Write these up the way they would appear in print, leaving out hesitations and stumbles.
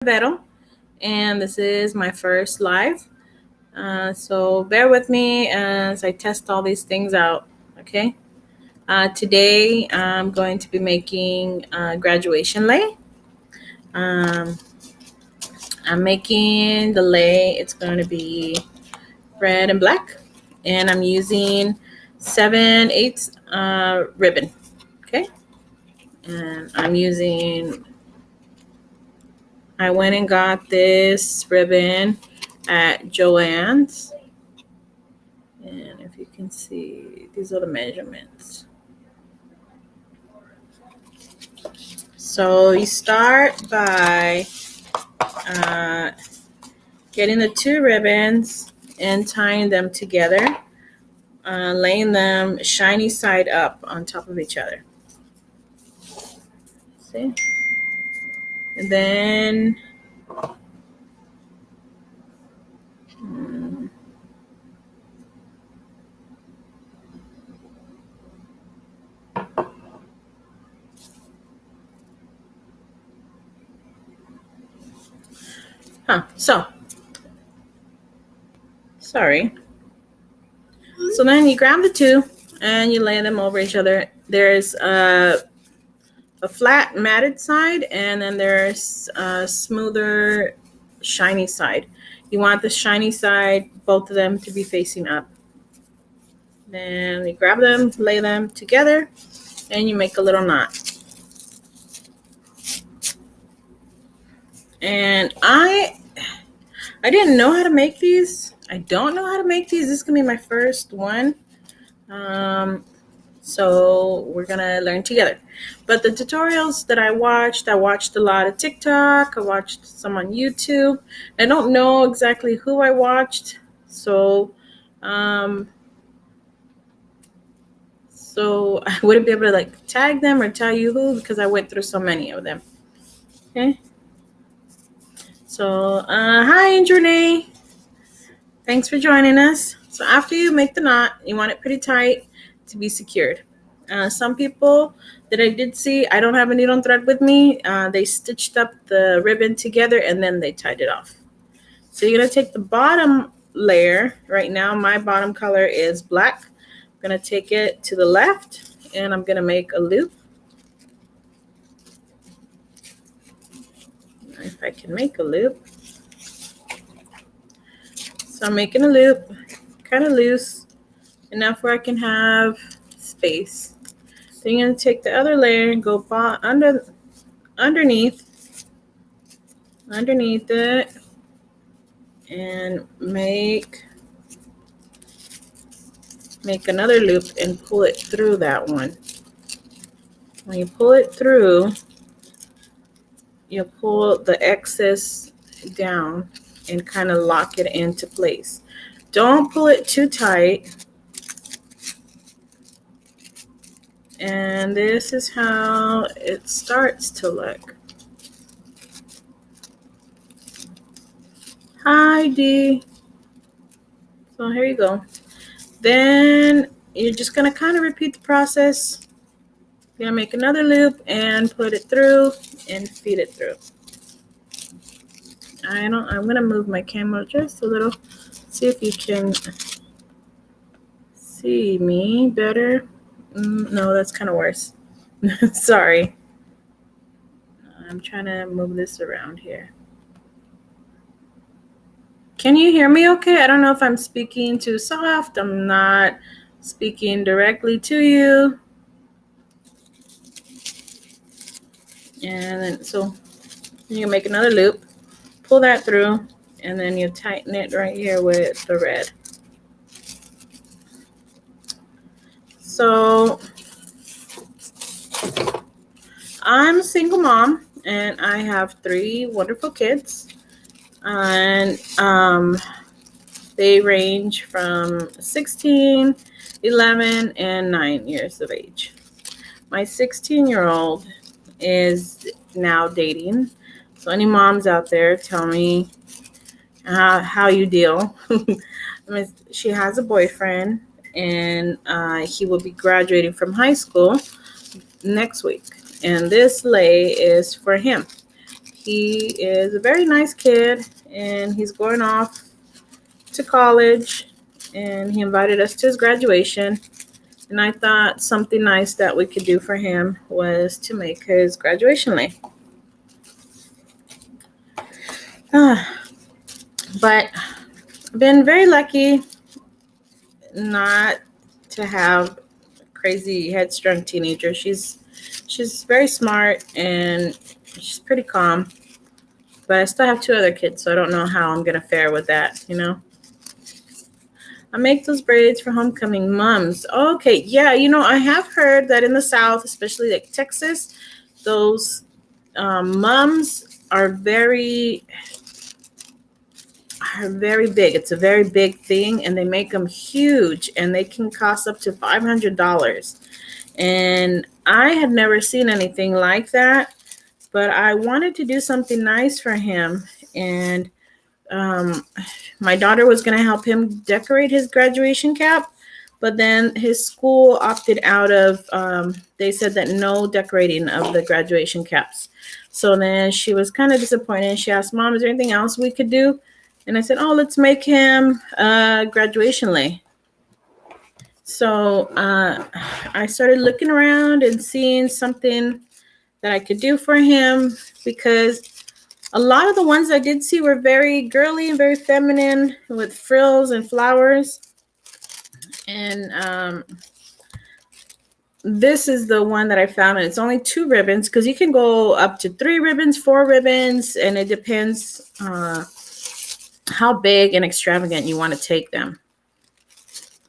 Vero, and this is my first live. So bear with me as I test all these things out. Okay. Today I'm going to be making graduation lei. Um, I'm making the lei. It's going to be red and black, and I'm using 7/8 ribbon. Okay, and I went and got this ribbon at Joann's. And if you can see, these are the measurements. So you start by getting the two ribbons and tying them together, laying them shiny side up on top of each other. See? And then sorry. So then you grab the two and you lay them over each other. There's a flat matted side, and then there's a smoother shiny side. You want the shiny side, both of them, to be facing up. Then you grab them, lay them together, and you make a little knot. And I didn't know how to make these. I don't know how to make these. This is gonna be my first one. So we're gonna learn together. But the tutorials that I watched a lot of TikTok. I watched some on YouTube. I don't know exactly who I watched, so I wouldn't be able to like tag them or tell you who because I went through so many of them. Okay. So hi, Andrew. Thanks for joining us. So after you make the knot, you want it pretty tight to be secured. Some people that I did see, I don't have a needle and thread with me. They stitched up the ribbon together and then they tied it off. So you're going to take the bottom layer. Right now, my bottom color is black. I'm going to take it to the left and I'm going to make a loop. If I can make a loop. So I'm making a loop, kind of loose, enough where I can have space. Then you're going to take the other layer and go underneath it and make another loop and pull it through that one. When you pull it through, you pull the excess down and kind of lock it into place. Don't pull it too tight. And this is how it starts to look. Hi, Dee. So here you go. Then you're just going to kind of repeat the process. You're going to make another loop and put it through and feed it through. I'm going to move my camera just a little. See if you can see me better. No, that's kind of worse. Sorry. I'm trying to move this around here. Can you hear me okay? I don't know if I'm speaking too soft. I'm not speaking directly to you. And then, so you make another loop, pull that through, and then you tighten it right here with the red. So I'm a single mom and I have 3 wonderful kids, and they range from 16, 11, and 9 years of age. My 16-year-old is now dating. So any moms out there, tell me how you deal. She has a boyfriend, and he will be graduating from high school next week. And this lei is for him. he is a very nice kid, and he's going off to college, and he invited us to his graduation. And I thought something nice that we could do for him was to make his graduation late. But I've been very lucky not to have a crazy headstrong teenager. She's very smart and she's pretty calm. But I still have two other kids, so I don't know how I'm gonna fare with that. I make those braids for homecoming moms. Okay, yeah, I have heard that in the South, especially like Texas, those mums are very big. It's a very big thing, and they make them huge, and they can cost up to $500. And I had never seen anything like that, but I wanted to do something nice for him, and um, my daughter was going to help him decorate his graduation cap, but then his school opted out of, they said that no decorating of the graduation caps. So then she was kind of disappointed. She asked, Mom, is there anything else we could do? And I said, oh, let's make him graduation lay. So I started looking around and seeing something that I could do for him, because a lot of the ones I did see were very girly and very feminine with frills and flowers. And this is the one that I found, and it's only 2 ribbons, because you can go up to 3 ribbons, 4 ribbons, and it depends how big and extravagant you want to take them.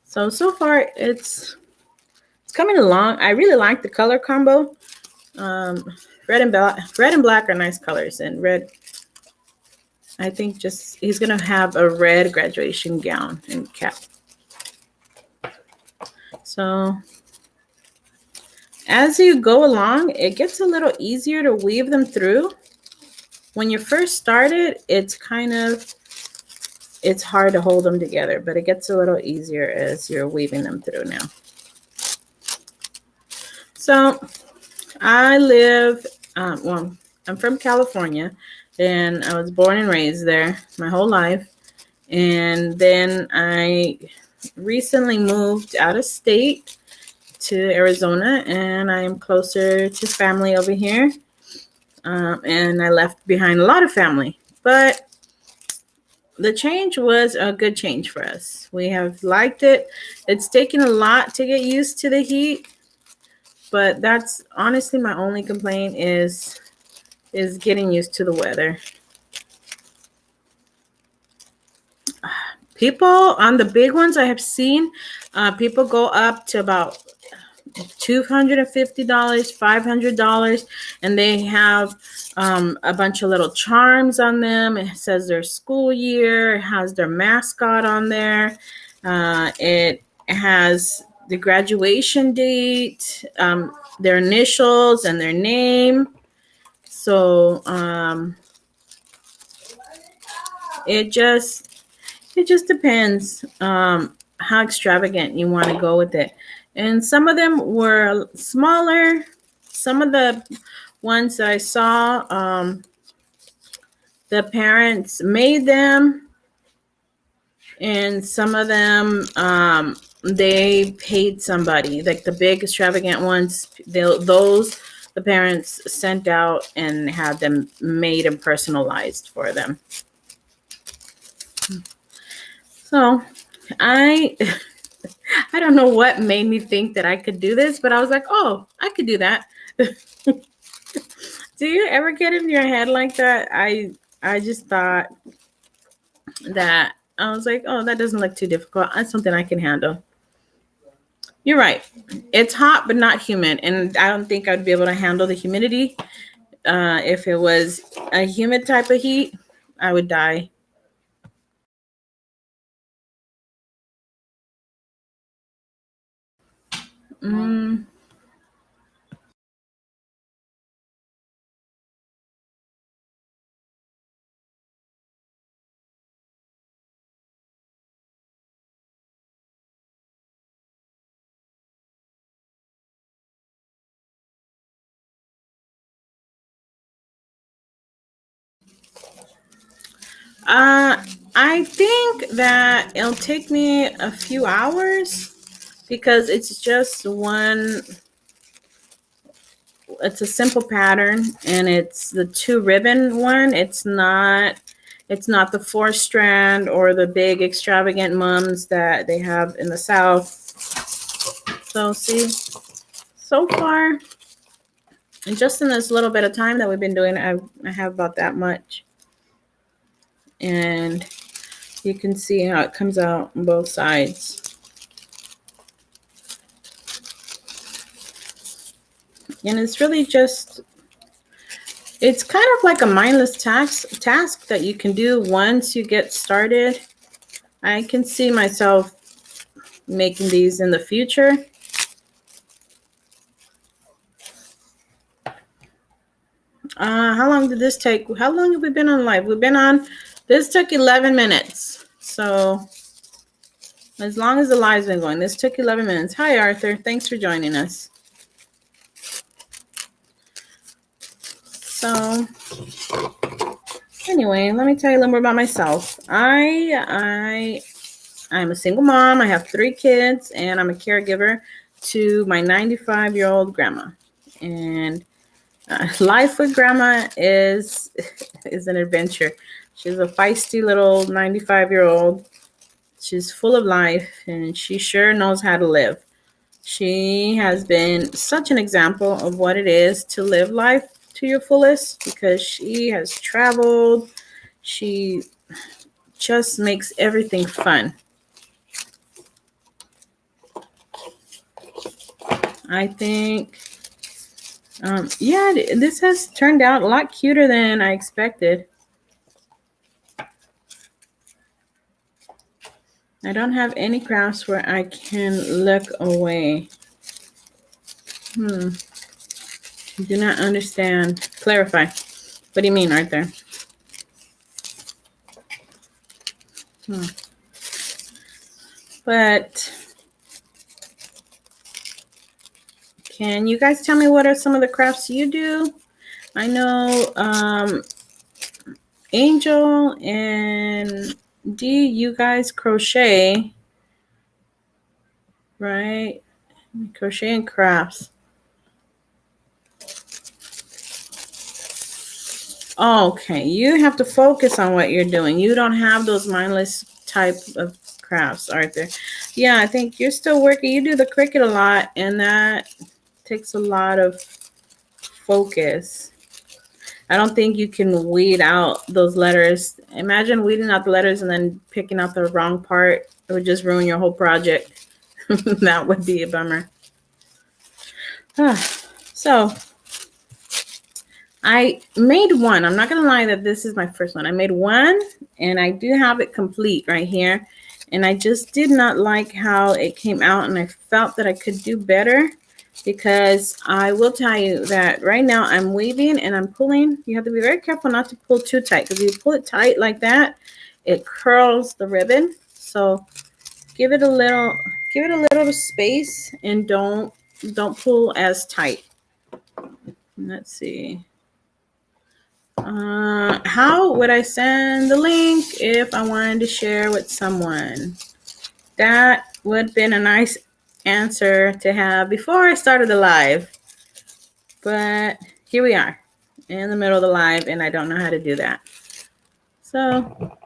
So far it's coming along. I really like the color combo. Red and black are nice colors, and red, I think just he's gonna have a red graduation gown and cap. So as you go along, it gets a little easier to weave them through. When you first start it, it's hard to hold them together, but it gets a little easier as you're weaving them through now. So I live, I'm from California, and I was born and raised there my whole life. And then I recently moved out of state to Arizona, and I am closer to family over here. And I left behind a lot of family, but the change was a good change for us. We have liked it. It's taken a lot to get used to the heat, but that's honestly my only complaint is getting used to the weather. People on the big ones I have seen, people go up to about $250, $500, and they have a bunch of little charms on them. It says their school year. It has their mascot on there. It has the graduation date, their initials, and their name. So it just depends how extravagant you want to go with it. And some of them were smaller. Some of the ones that I saw, the parents made them. And some of them, they paid somebody. Like the big extravagant ones, those the parents sent out and had them made and personalized for them. So I don't know what made me think that I could do this, but I was like, oh, I could do that. Do you ever get in your head like that? I just thought that, I was like, oh, that doesn't look too difficult. That's something I can handle. You're right. It's hot, but not humid. And I don't think I'd be able to handle the humidity. If it was a humid type of heat, I would die. Mm, I think that it'll take me a few hours because it's just one. It's a simple pattern, and it's the 2 ribbon one. It's not. It's not the 4 strand or the big extravagant mums that they have in the South. So see, so far, and just in this little bit of time that we've been doing, I have about that much. And you can see how it comes out on both sides. And it's really just, it's kind of like a mindless task that you can do once you get started. I can see myself making these in the future. How long did this take? How long have we been on live? We've been on, this took 11 minutes. So as long as the live's been going, this took 11 minutes. Hi, Arthur. Thanks for joining us. So anyway, let me tell you a little more about myself. I'm a single mom. I have 3 kids, and I'm a caregiver to my 95-year-old grandma. And life with grandma is an adventure. She's a feisty little 95-year-old. She's full of life, and she sure knows how to live. She has been such an example of what it is to live life to your fullest because she has traveled. She just makes everything fun. I think, yeah, this has turned out a lot cuter than I expected. I don't have any crafts where I can look away. Do not understand. Clarify. What do you mean, Arthur? But can you guys tell me what are some of the crafts you do? I know Angel and Dee, you guys crochet, right? Crochet and crafts. Okay, you have to focus on what you're doing. You don't have those mindless type of crafts, Arthur. Yeah, I think you're still working. You do the Cricut a lot, and that takes a lot of focus. I don't think you can weed out those letters. Imagine weeding out the letters and then picking out the wrong part. It would just ruin your whole project. That would be a bummer. So I made one. I'm not going to lie that this is my first one. I made one, and I do have it complete right here. And I just did not like how it came out, and I felt that I could do better. Because I will tell you that right now I'm weaving and I'm pulling. You have to be very careful not to pull too tight, because if you pull it tight like that, it curls the ribbon. So give it a little space, and don't pull as tight. Let's see. How would I send the link if I wanted to share with someone? That would have been a nice answer to have before I started the live, but here we are in the middle of the live, and I don't know how to do that. So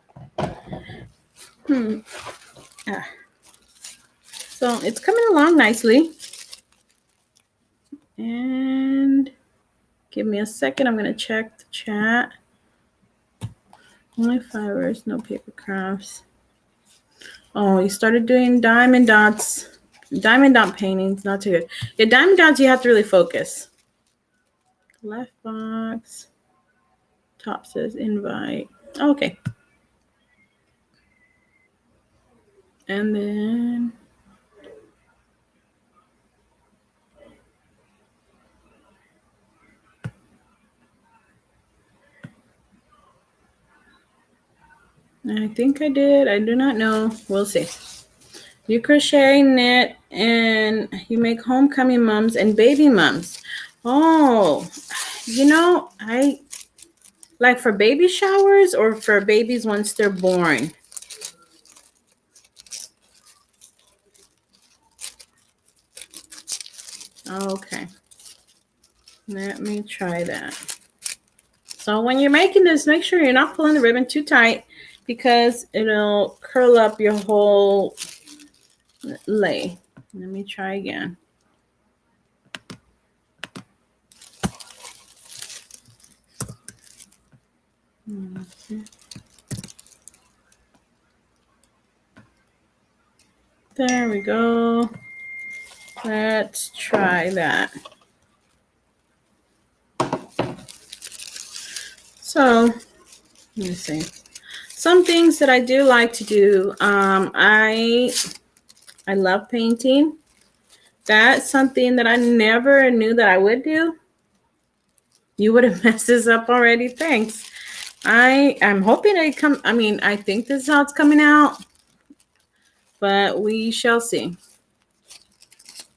so it's coming along nicely, and give me a second. I'm going to check the chat. Only fibers, no paper crafts. Oh, you started doing diamond dots. Diamond dot paintings, not too good. Yeah, diamond dots, you have to really focus. Left box. Top says invite. Okay. And then I think I did. I do not know. We'll see. You crochet, knit, and you make homecoming mums and baby mums. Oh, you know, Like for baby showers or for babies once they're born? Okay. Let me try that. So when you're making this, make sure you're not pulling the ribbon too tight because it'll curl up your whole lay. Let me try again. There we go. Let's try that. So, let me see. Some things that I do like to do. I love painting. That's something that I never knew that I would do. You would have messed this up already. Thanks. I'm hoping I come. I mean, I think this is how it's coming out, but we shall see.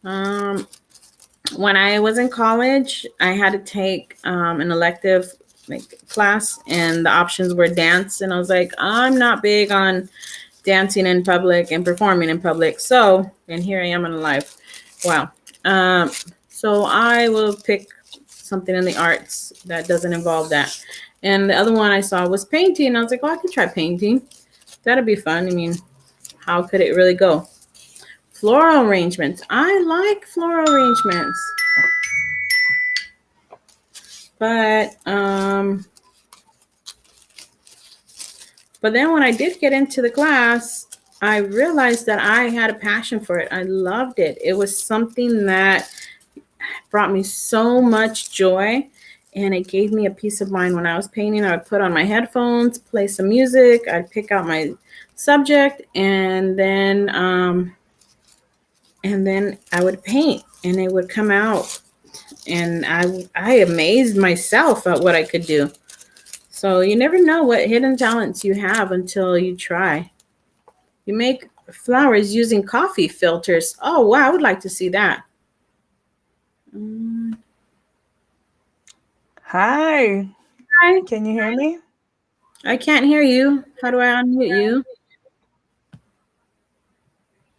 When I was in college, I had to take an elective class, and the options were dance, and I was like, I'm not big on dancing in public and performing in public. So, and here I am in life. Wow. So I will pick something in the arts that doesn't involve that. And the other one I saw was painting. I was like, oh, I could try painting. That'd be fun. I mean, how could it really go? Floral arrangements. I like floral arrangements. But then when I did get into the class, I realized that I had a passion for it. I loved it. It was something that brought me so much joy, and it gave me a peace of mind. When I was painting, I would put on my headphones, play some music, I'd pick out my subject, and then I would paint, and it would come out, and I amazed myself at what I could do. So you never know what hidden talents you have until you try. You make flowers using coffee filters. Oh, wow, I would like to see that. Hi. Hi. Can you hear me? I can't hear you. How do I unmute you?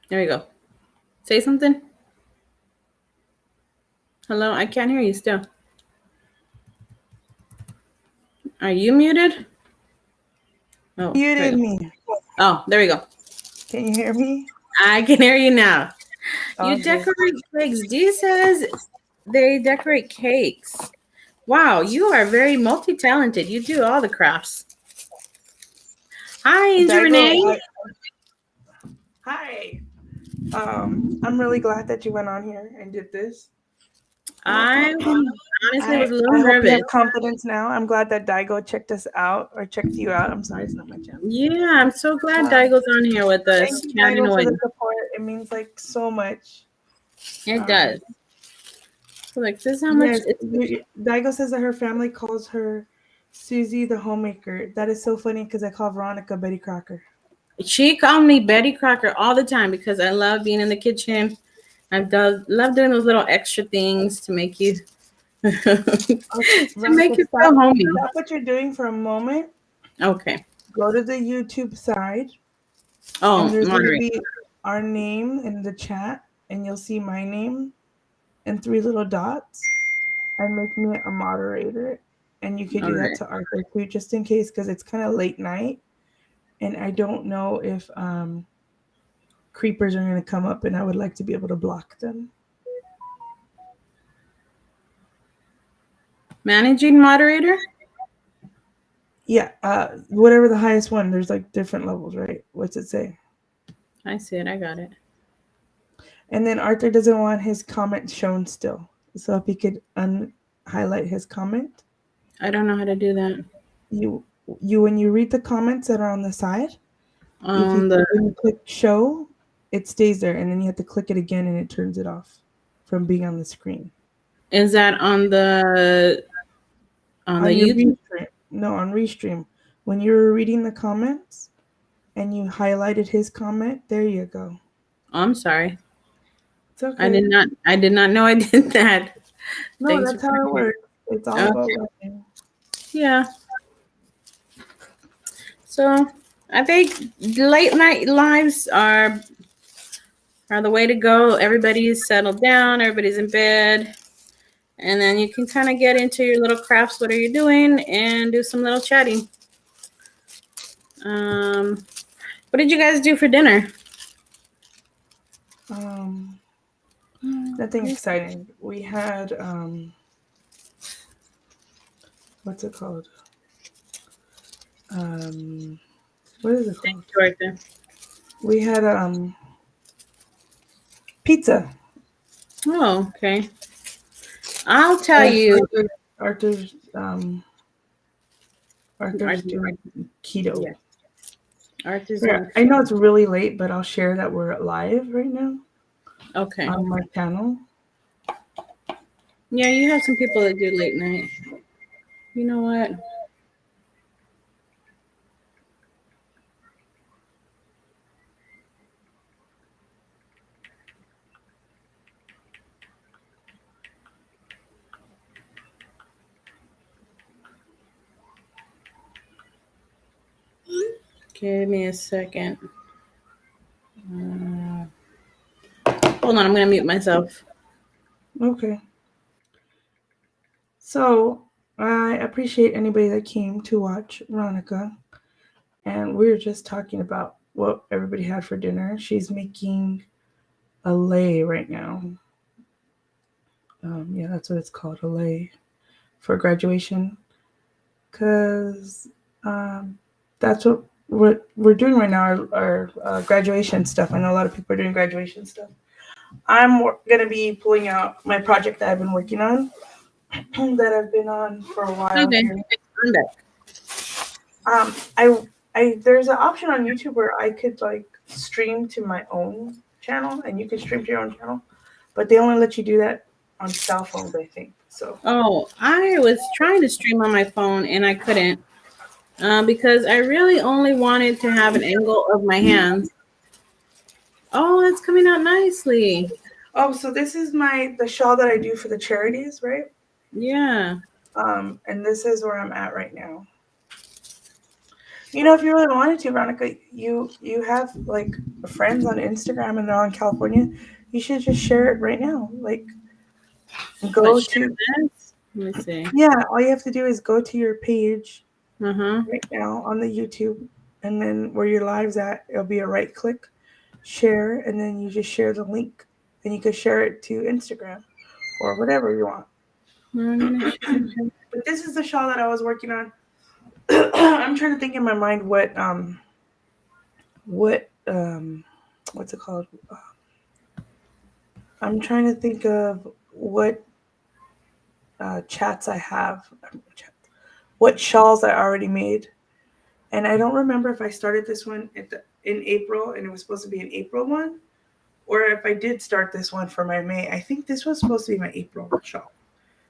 There you go. Say something. Hello, I can't hear you still. Are you muted? Oh, there Muted you go. me. Oh, there we go. Can you hear me? I can hear you now. You Okay. decorate cakes. Dee says they decorate cakes. Wow, you are very multi-talented. You do all the crafts. Hi, Angel Renee. Hi. I'm really glad that you went on here and did this. I honestly was a little I hope you nervous. have confidence now. I'm glad that Daigo checked us out or checked you out. I'm sorry, it's not my channel. Yeah, I'm so glad Daigo's on here with us, Thank you, chatting Daigo, away. for the support. It means like so much. It does. So, like, this is how much. Yes, Daigo says that her family calls her Susie the homemaker. That is so funny because I call Veronica Betty Crocker. She called me Betty Crocker all the time because I love being in the kitchen. Love doing those little extra things to make you Veronica, feel homey. stop what you're doing for a moment. Okay. Go to the YouTube side. Oh, And there's going to moderate. be our name in the chat, and you'll see my name and 3 little dots, and make me a moderator. And you could do that to Arthur too, just in case, because it's kind of late night, and I don't know if creepers are going to come up, and I would like to be able to block them. Managing moderator? Yeah, whatever the highest one. There's like different levels, right? What's it say? I see it. I got it. And then Arthur doesn't want his comment shown still. So if he could highlight his comment. I don't know how to do that. You when you read the comments that are on the side, On when you click show, it stays there, and then you have to click it again, and it turns it off from being on the screen. Is that on the YouTube? Restream? No, on Restream. When you were reading the comments, and you highlighted his comment, there you go. Oh, I'm sorry. It's okay. I did not know I did that. No, that's how it works. It's all about learning. Yeah. So I think late night lives are the way to go. Everybody's settled down, everybody's in bed, and then you can kind of get into your little crafts. What are you doing? And do some little chatting. Um, what did you guys do for dinner? Um, Nothing exciting. We had what's it called? Um, what is it called? Georgia. We had pizza. Oh, okay. I'll tell And you. Arthur's doing keto. Yeah, Arthur's Yeah, doing. I know it's really late, but I'll share that we're live right now Okay. on my channel. Yeah, you have some people that do late night. You know what? Give me a second. Uh, hold on, I'm gonna mute myself. Okay. So I appreciate anybody that came to watch Veronica. And we were just talking about what everybody had for dinner. She's making a lei right now. Yeah, that's what it's called, a lei for graduation. Because that's what we're doing right now, our graduation stuff. I know a lot of people are doing graduation stuff. I'm going to be pulling out my project that I've been working on, that I've been on for a while Okay, here. I'm back. There's an option on YouTube where I could like stream to my own channel, and you can stream to your own channel, but they only let you do that on cell phones, I think. So Oh, I was trying to stream on my phone and I couldn't because I really only wanted to have an angle of my hands. Oh, it's coming out nicely. so this is the shawl that I do for the charities, right? Yeah. And this is where I'm at right now. You know, if you really wanted to, Veronica, you have like friends on Instagram and they're all in California. You should just share it right now. Like What go share to this? Let me see. yeah, all you have to do is go to your page Uh-huh. right now on the YouTube, and then where your live's at, it'll be a right click, share, and then you just share the link, and you can share it to Instagram or whatever you want. I'm gonna share. But this is the shawl that I was working on. I'm trying to think in my mind what what's it called? I'm trying to think of what chats I have, what shawls I already made, and I don't remember if I started this one in April and it was supposed to be an April one, or if I did start this one for my May. I think this was supposed to be my April shawl.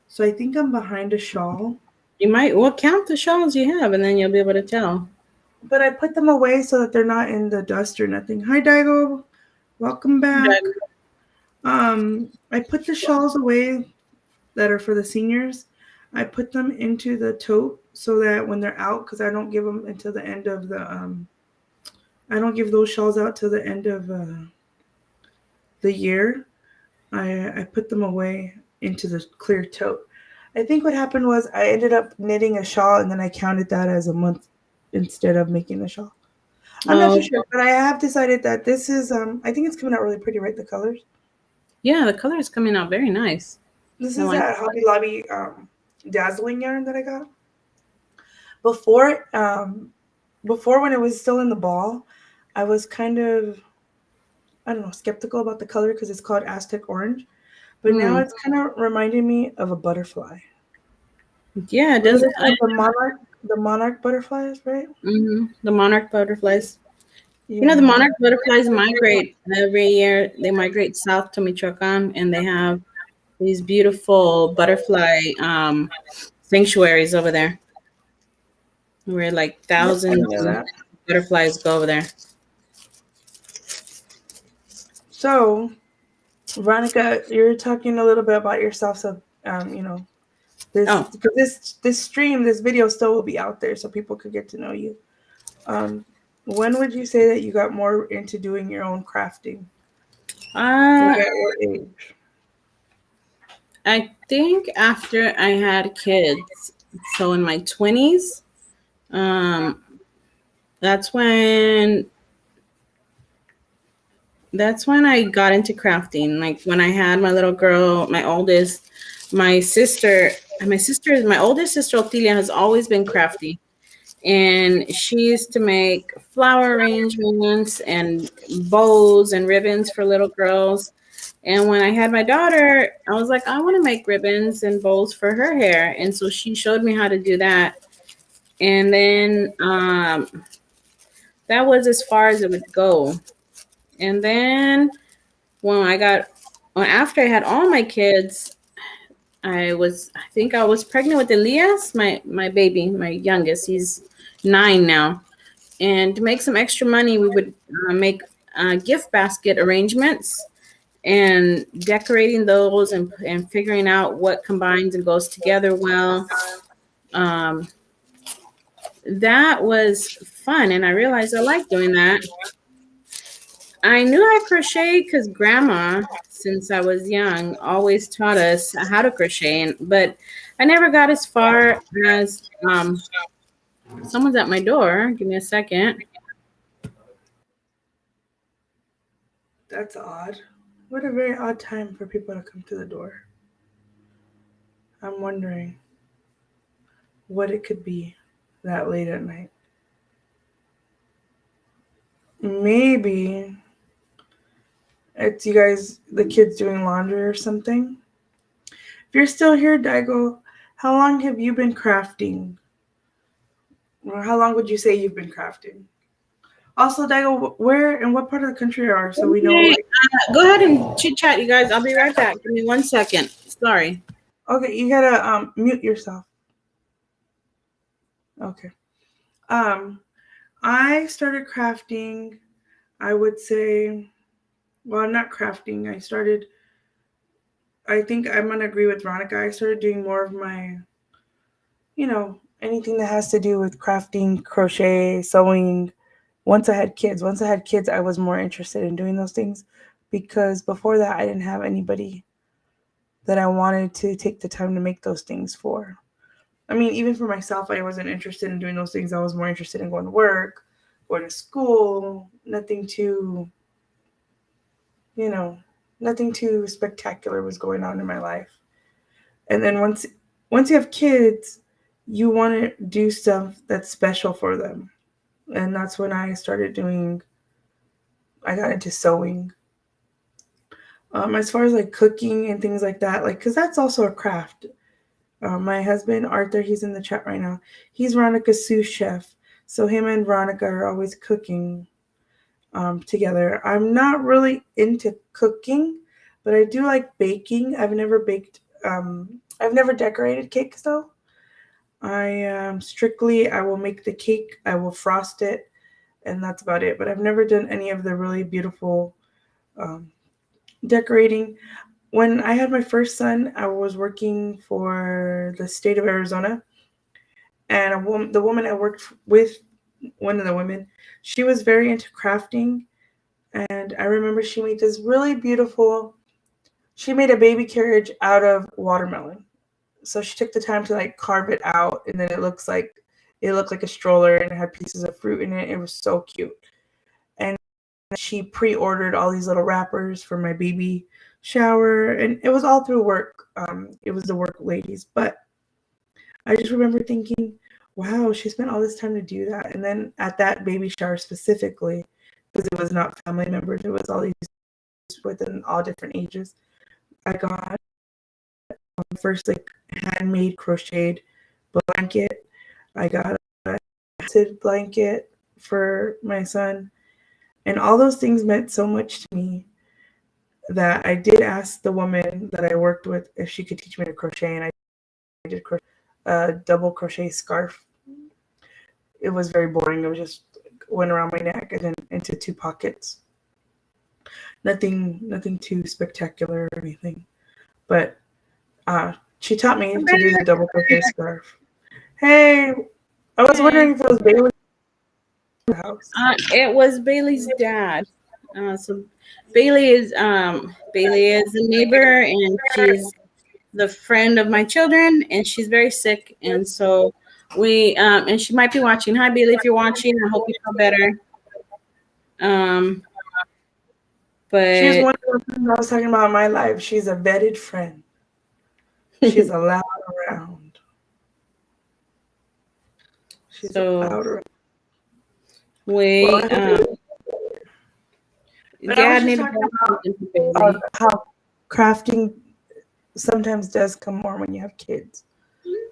So I think I'm behind a shawl. You might well count the shawls you have and then you'll be able to tell. But I put them away so that they're not in the dust or nothing. Hi Daigo. Welcome back. I put the shawls away that are for the seniors. I put them into the tote so that when they're out, because I don't give them until the end of the I don't give those shawls out till the end of the year. I put them away into the clear tote. I think what happened was I ended up knitting a shawl and then I counted that as a month instead of making the shawl. I'm not Oh, too sure, but I have decided that this is I think it's coming out really pretty, right? The colors. yeah, the color is coming out very nice. This I is like that Hobby Lobby dazzling yarn that I got. Before before when it was still in the ball, I was kind of I don't know, skeptical about the color because it's called Aztec Orange. But now mm. it's kind of reminding me of a butterfly. Yeah, it What are does. they called? The monarch butterflies, right? The monarch butterflies. You know, the Yeah. monarch butterflies migrate every year. They migrate south to Michoacan, and they have these beautiful butterfly sanctuaries over there, where like Yep, I thousands know of that. butterflies go over there. So, Veronica, you're talking a little bit about yourself. So, you know, Oh, this stream, this video still will be out there, so people could get to know you. Um, when would you say that you got more into doing your own crafting? Like Uh, at what age? I think after I had kids, so in my 20s, um, that's when that's when I got into crafting. Like when I had my little girl, my oldest, my sister, my oldest sister Otilia has always been crafty, and she used to make flower arrangements and bows and ribbons for little girls. And when I had my daughter, I was like, I want to make ribbons and bows for her hair, and so she showed me how to do that. And then that was as far as it would go. And then when I got, well, after I had all my kids, I think I was pregnant with Elias, my baby, my youngest. He's 9 now. And to make some extra money, we would make gift basket arrangements and decorating those and figuring out what combines and goes together well. Um, that was fun, and I realized I like doing that. I knew I crochet because grandma, since I was young, always taught us how to crochet, but I never got as far as someone's at my door. Give me a second. That's odd. What a very odd time for people to come to the door. I'm wondering what it could be that late at night. Maybe it's you guys, the kids doing laundry or something. If you're still here, Daigo, how long have you been crafting? Or how long would you say you've been crafting? Also, Daigo, where and what part of the country you are so we know, Okay, like, go ahead and chit chat, you guys. I'll be right back. Give me 1 second. Sorry. okay, you gotta mute yourself. Okay. Um, I started crafting, I would say, well, not crafting. I think I'm gonna agree with Veronica. I started doing more of my, anything that has to do with crafting, crochet, sewing. Once I had kids, I was more interested in doing those things because before that, I didn't have anybody that I wanted to take the time to make those things for. I mean, even for myself, I wasn't interested in doing those things. I was more interested in going to work, going to school, you know, nothing too spectacular was going on in my life. And then once you have kids, you want to do stuff that's special for them. And that's when I got into sewing. As far as like cooking and things like that, like, because that's also a craft. My husband, Arthur, he's in the chat right now. He's Veronica's sous chef. So him and Veronica are always cooking together. I'm not really into cooking, but I do like baking. I've never decorated cakes though. I will make the cake, I will frost it, and that's about it. But I've never done any of the really beautiful um, decorating. When I had my first son, I was working for the state of Arizona, and the woman I worked with, one of the women, she was very into crafting, and I remember she made this really beautiful. She made a baby carriage out of watermelon. So she took the time to like carve it out, and then it looked like a stroller, and it had pieces of fruit in it. It was so cute. And she pre-ordered all these little wrappers for my baby shower, and it was all through work. It was the work ladies, but I just remember thinking, wow, she spent all this time to do that. And then at that baby shower specifically, because it was not family members, it was all these within all different ages. I got first like handmade crocheted blanket. I got a acid blanket for my son, and all those things meant so much to me that I did ask the woman that I worked with if she could teach me to crochet, and I did crochet a double crochet scarf. It was very boring. It was just went around my neck and then into two pockets. Nothing too spectacular or anything. But she taught me to do the double crochet scarf. Hey, I was Okay. wondering if it was Bailey. house? It was Bailey's dad. So Bailey is a neighbor, and she's the friend of my children, and she's very sick, and so we and she might be watching. Hi, Bailey, if you're watching, I hope you feel better. Um, She's but one of the things I was talking about in my life. She's a vetted friend. She's allowed around. She's so allowed around. Well, we I hope you. But I was dad just needed talking something for Bailey. about how crafting sometimes does come more when you have kids.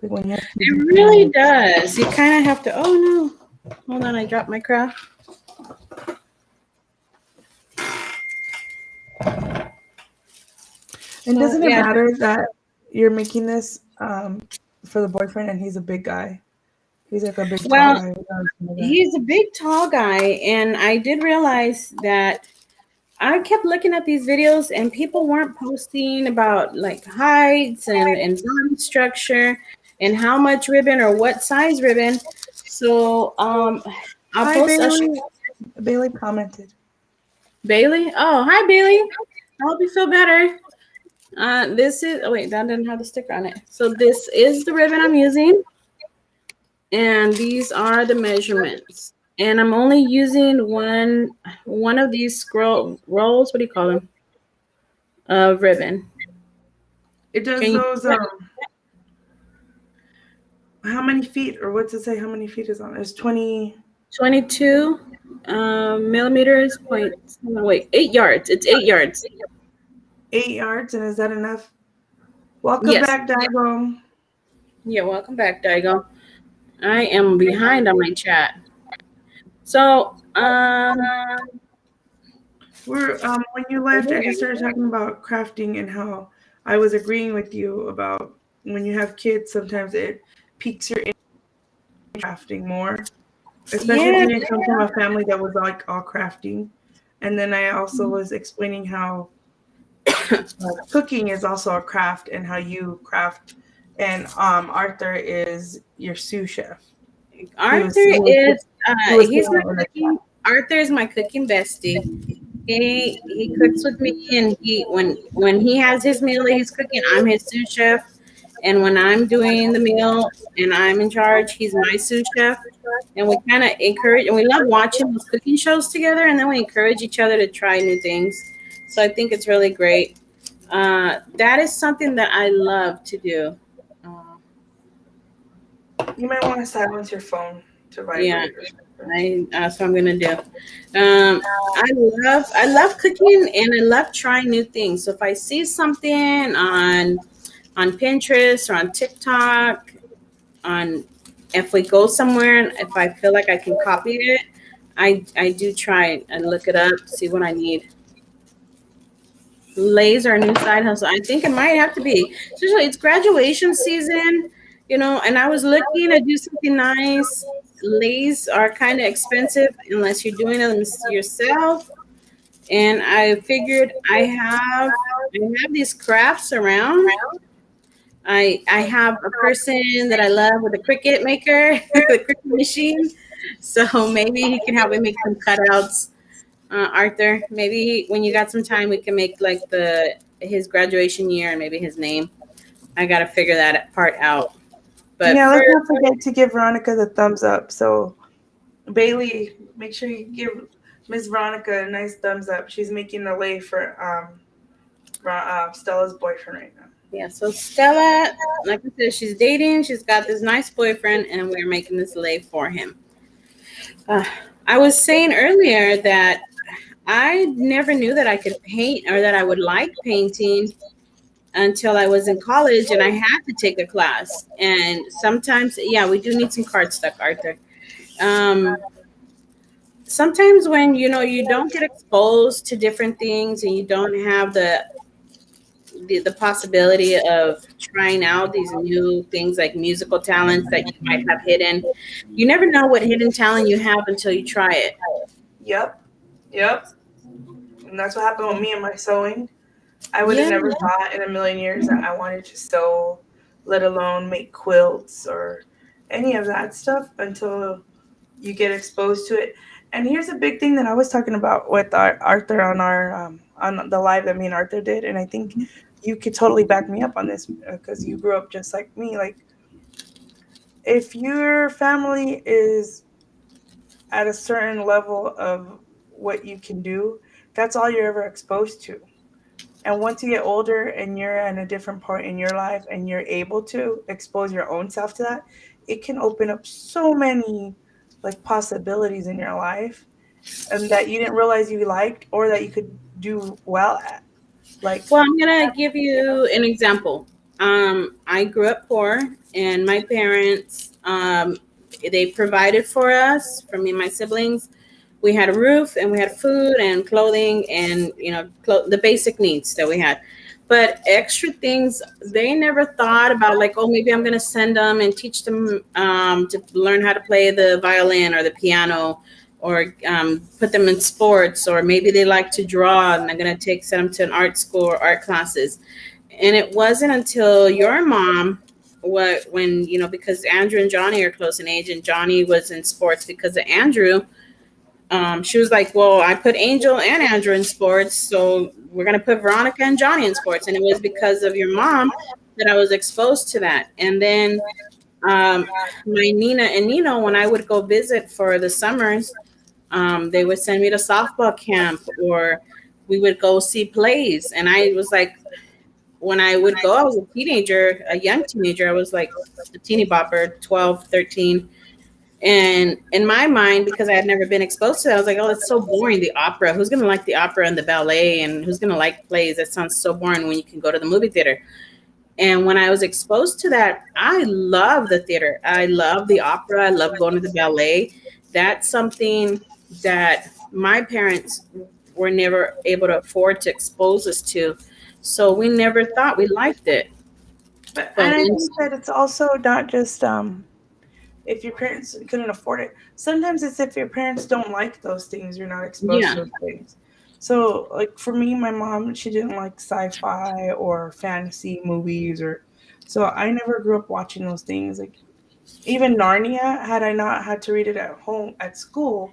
Like when you have kids, It you kind really of does. You kind of have to. Oh no! Hold on, I dropped my craft. And So doesn't it yeah, matter that you're making this for the boyfriend and he's a big guy? He's like a big tall well, guy. He's not a small guy. he's a big, tall guy, and I did realize that I kept looking at these videos, and people weren't posting about like heights and body structure and how much ribbon or what size ribbon. So I'll Hi, post a Bailey. Bailey commented. Bailey. Oh, hi Bailey. I hope you feel better. This is oh wait, that didn't have the sticker on it. So this is the ribbon I'm using, and these are the measurements. And I'm only using one of these scroll rolls. What do you call them? Of ribbon. It does Can you? those. How many feet, or what's it say? How many feet is on? It's 22 millimeters. Point. Wait, 8 yards. It's 8 yards. 8 yards, and is that enough? Welcome Yes. back, Daigo. Yeah. Welcome back, Daigo. I am behind on my chat. So We're when you left, I just started talking about crafting and how I was agreeing with you about when you have kids, sometimes it piques your interest in crafting more, especially if yeah. you come from a family that was like all crafting. And then I also was explaining how cooking is also a craft and how you craft. And Arthur is your sous chef. He was Arthur he was is he was he's saying my that in the cooking. Arthur is my cooking bestie. He cooks with me, and when he has his meal that he's cooking, I'm his sous chef. And when I'm doing the meal and I'm in charge, he's my sous chef. And we kind of encourage, and we love watching those cooking shows together. And then we encourage each other to try new things. So I think it's really great. That is something that I love to do. Uh, You might want to silence your phone to yeah, vibrate or something. that's what I'm gonna do. I love cooking, and I love trying new things. So if I see something on Pinterest or on TikTok, on if we go somewhere and if I feel like I can copy it, I do try it and look it up, see what I need. Lays our new side hustle. I think it might have to be. Especially it's graduation season, and I was looking to do something nice. Lays are kind of expensive unless you're doing them yourself. And I figured I have these crafts around. I have a person that I love with a Cricut maker, the Cricut machine. So maybe he can help me make some cutouts. Arthur, maybe when you got some time, we can make like the his graduation year and maybe his name. I gotta figure that part out. But Yeah, let's first, not forget to give Veronica the thumbs up. So Bailey, make sure you give Miss Veronica a nice thumbs up. She's making a lay for Stella's boyfriend right now. yeah. So Stella, like I said, she's dating. She's got this nice boyfriend, and we're making this lay for him. Uh, I was saying earlier that I never knew that I could paint or that I would like painting until I was in college and I had to take a class. And sometimes, yeah, we do need some cardstock, Arthur. Um, Sometimes when you don't get exposed to different things and you don't have the possibility of trying out these new things like musical talents that you might have hidden, you never know what hidden talent you have until you try it. Yep, yep. And that's what happened with me and my sewing. I would have Yeah. never thought in a million years that I wanted to sew, let alone make quilts or any of that stuff until you get exposed to it. And here's a big thing that I was talking about with Arthur on our on the live that me and Arthur did, and I think you could totally back me up on this because you grew up just like me. Like, if your family is at a certain level of what you can do, that's all you're ever exposed to. And once you get older and you're at a different point in your life and you're able to expose your own self to that, it can open up so many like possibilities in your life and that you didn't realize you liked or that you could do well at. Like, Well, I'm gonna give you an example. I grew up poor, and my parents they provided for us, for me and my siblings. We had a roof, and we had food and clothing, and the basic needs that we had. But extra things, they never thought about, like, oh, maybe I'm gonna send them and teach them to learn how to play the violin or the piano, or put them in sports, or maybe they like to draw and I'm going to send them to an art school or art classes. And it wasn't until your mom, when because Andrew and Johnny are close in age, and Johnny was in sports because of Andrew. She was like, well, I put Angel and Andrew in sports, so we're going to put Veronica and Johnny in sports. And it was because of your mom that I was exposed to that. And then um, my Nina and Nino, when I would go visit for the summers, they would send me to softball camp, or we would go see plays. And I was like, when I would go, I was a teenager, a young teenager. I was like a teeny bopper, 12, 13. And in my mind, because I had never been exposed to that, I was like, oh, it's so boring. The opera. Who's going to like the opera and the ballet? And who's going to like plays? That sounds so boring when you can go to the movie theater. And when I was exposed to that, I love the theater. I love the opera. I love going to the ballet. That's something that my parents were never able to afford to expose us to. So we never thought we liked it. but But and I think once, that it's also not just if your parents couldn't afford it. Sometimes it's if your parents don't like those things, you're not exposed yeah, to those things. So, like for me, my mom, she didn't like sci-fi or fantasy movies, or so I never grew up watching those things. Like even Narnia, had I not had to read it at home at school,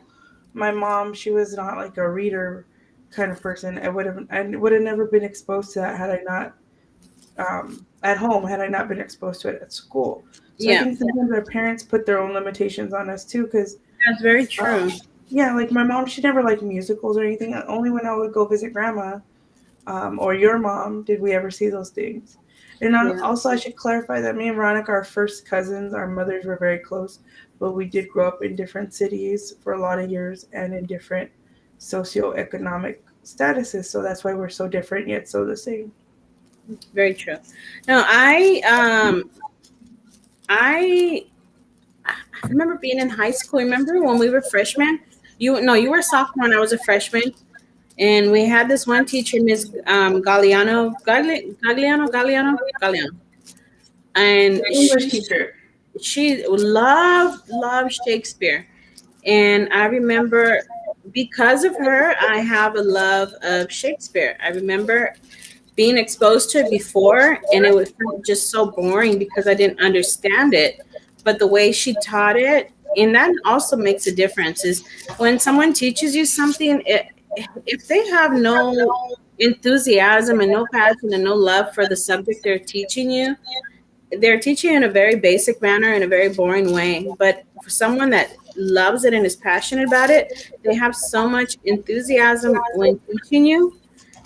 my mom, she was not like a reader kind of person. I would have never been exposed to that had I not at home had I not been exposed to it at school. So I yeah, think sometimes our parents put their own limitations on us too, because that's very um, true. yeah, like my mom, she never liked musicals or anything. Only when I would go visit grandma or your mom did we ever see those things. And Yeah, also, I should clarify that me and Veronica are first cousins. Our mothers were very close, but we did grow up in different cities for a lot of years and in different socioeconomic statuses. So that's why we're so different yet so the same. very true. No, I remember being in high school. Remember when we were freshmen? You no, you were a sophomore and I was a freshman. And we had this one teacher, Miss Galliano, and English teacher. she loved Shakespeare. And I remember, because of her, I have a love of Shakespeare. I remember being exposed to it before, and it was just so boring because I didn't understand it. But the way she taught it, and that also makes a difference, is when someone teaches you something, if they have no enthusiasm and no passion and no love for the subject they're teaching you in a very basic manner, in a very boring way. But for someone that loves it and is passionate about it, they have so much enthusiasm when teaching you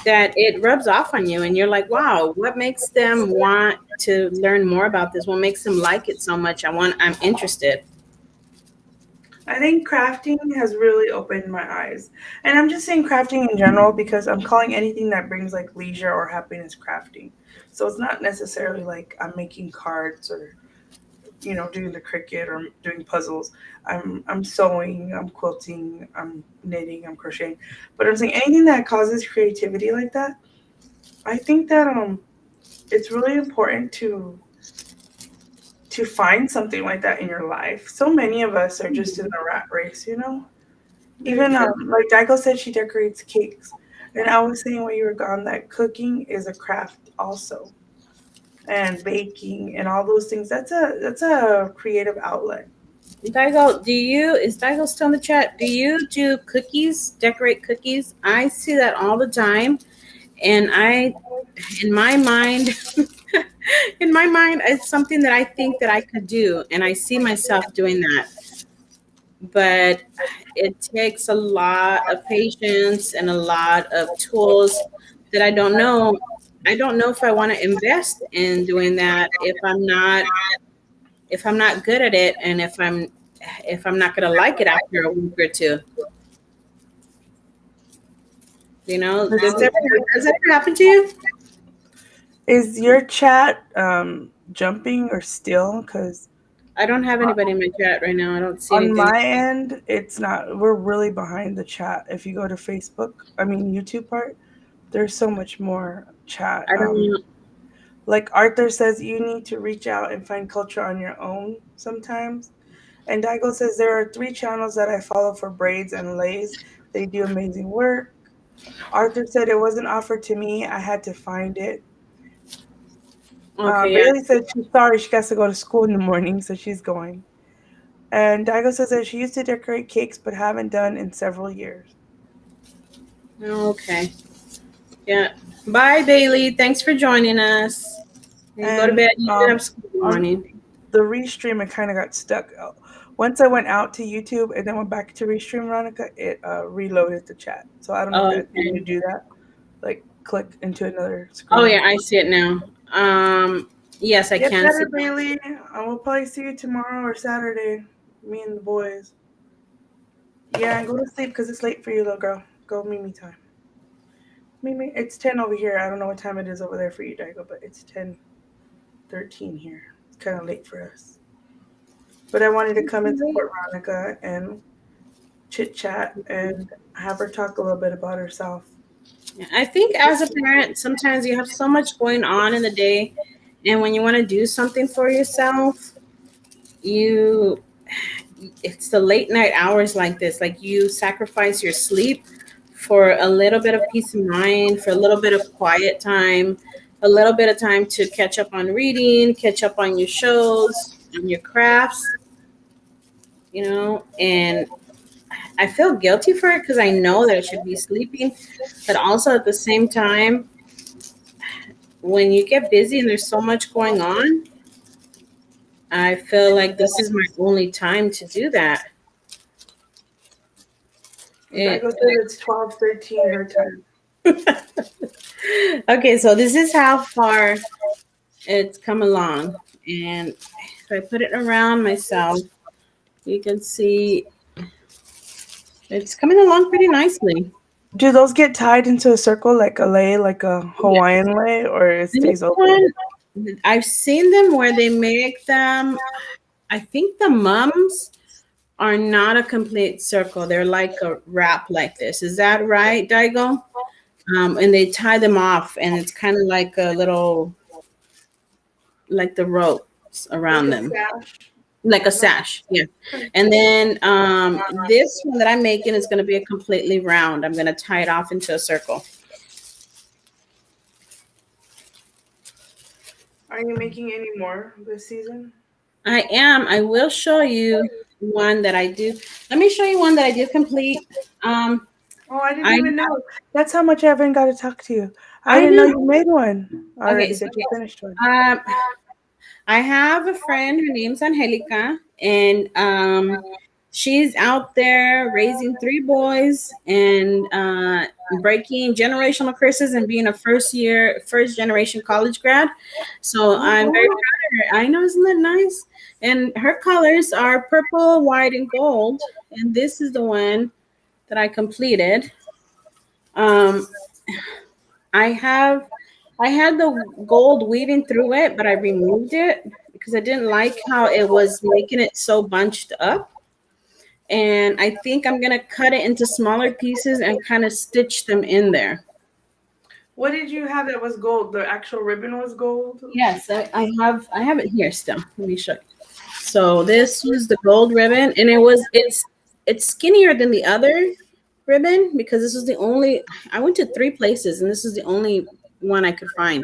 that it rubs off on you. And you're like, wow, what makes them want to learn more about this? What makes them like it so much? I'm interested. I think crafting has really opened my eyes. And I'm just saying crafting in general because I'm calling anything that brings like leisure or happiness crafting. So it's not necessarily like I'm making cards or doing the cricket or doing puzzles. I'm sewing, I'm quilting, I'm knitting, I'm crocheting. But I'm saying anything that causes creativity like that, I think that it's really important to find something like that in your life. So many of us are just in the rat race. Very Even true. like Daiko said, she decorates cakes, and I was saying when you were gone that cooking is a craft also, and baking and all those things. That's a creative outlet. Daigo, is Daigo still in the chat? Do you do cookies, decorate cookies? I see that all the time. And in my mind, in my mind, it's something that I think that I could do. And I see myself doing that. But it takes a lot of patience and a lot of tools that I don't know. I don't know if I want to invest in doing that if I'm not good at it, and if I'm not gonna like it after a week or two. You know, does that ever happen to you? Is your chat jumping or still? Because I don't have anybody in my chat right now. I don't see on anything. my end, it's not. We're really behind the chat. If you go to Facebook, I mean YouTube part, there's so much more chat. I don't. Like Arthur says, you need to reach out and find culture on your own sometimes. And Daigo says there are 3 channels that I follow for braids and lace. They do amazing work. Arthur said it wasn't offered to me. I had to find it. Okay, yeah. Bailey said she's sorry she has to go to school in the morning, so she's going. And Daigo says that she used to decorate cakes but haven't done in several years. Okay. Yeah. Bye, Bailey. Thanks for joining us. You go to And bed. You didn't have school in the on morning. the restream, it kind of got stuck. Once I went out to YouTube and then went back to restream, Veronica, it reloaded the chat. So I don't know if Oh, that when okay. you do that, like click into another Oh, screen. yeah. I see it now. Yes, I Get can see better, it. Bailey. I will probably see you tomorrow or Saturday. Me and the boys. Yeah, and go to sleep because it's late for you, little girl. Go Mimi time. Mimi, it's 10 over here. I don't know what time it is over there for you, Daigo, but it's 10:13 here. It's kind of late for us. But I wanted to come and support Veronica and chit chat and have her talk a little bit about herself. Yeah, I think as a parent, sometimes you have so much going on in the day, and when you want to do something for yourself, you it's the late night hours like this. Like you sacrifice your sleep for a little bit of peace of mind, for a little bit of quiet time, a little bit of time to catch up on reading, catch up on your shows, on your crafts, and I feel guilty for it because I know that I should be sleeping, but also at the same time, when you get busy and there's so much going on, I feel like this is my only time to do that. Daigo It, said it's 12:13 her time. okay, so this is how far it's come along. And if I put it around myself, you can see it's coming along pretty nicely. Do those get tied into a circle like a lei, like a Yeah. Hawaiian lei, or it This stays open? one, I've seen them where they make them, I think the mums are not a complete circle. They're like a wrap like this. Is that right, Daigo? And they tie them off, and it's kind of like a little, like the ropes Like around a them, sash? like a sash. Yeah. And then this one that I'm making is going to be a completely round. I'm going to tie it off into a circle. Are you making any more this season? I am. I will show you one that I do. Let me show you one that I did complete. Um, Oh, I didn't I even know. That's how much I haven't got to talk to you. I I didn't know know. you made one Okay, already, so that you finished one. um, I have a friend. Her name's Angelica, and she's out there raising 3 boys and breaking generational curses and being a first generation college grad. So Oh, I'm very wow. proud of her. I know, isn't that nice? And her colors are purple, white, and gold. And this is the one that I completed. Um, I have I had the gold weaving through it, but I removed it because I didn't like how it was making it so bunched up. And I think I'm gonna cut it into smaller pieces and kind of stitch them in there. What did you have that was gold? The actual ribbon was gold? Yes, I have it here still. Let me show you. So this was the gold ribbon, and it's skinnier than the other ribbon because this was the only I went to 3 places and this is the only one I could find.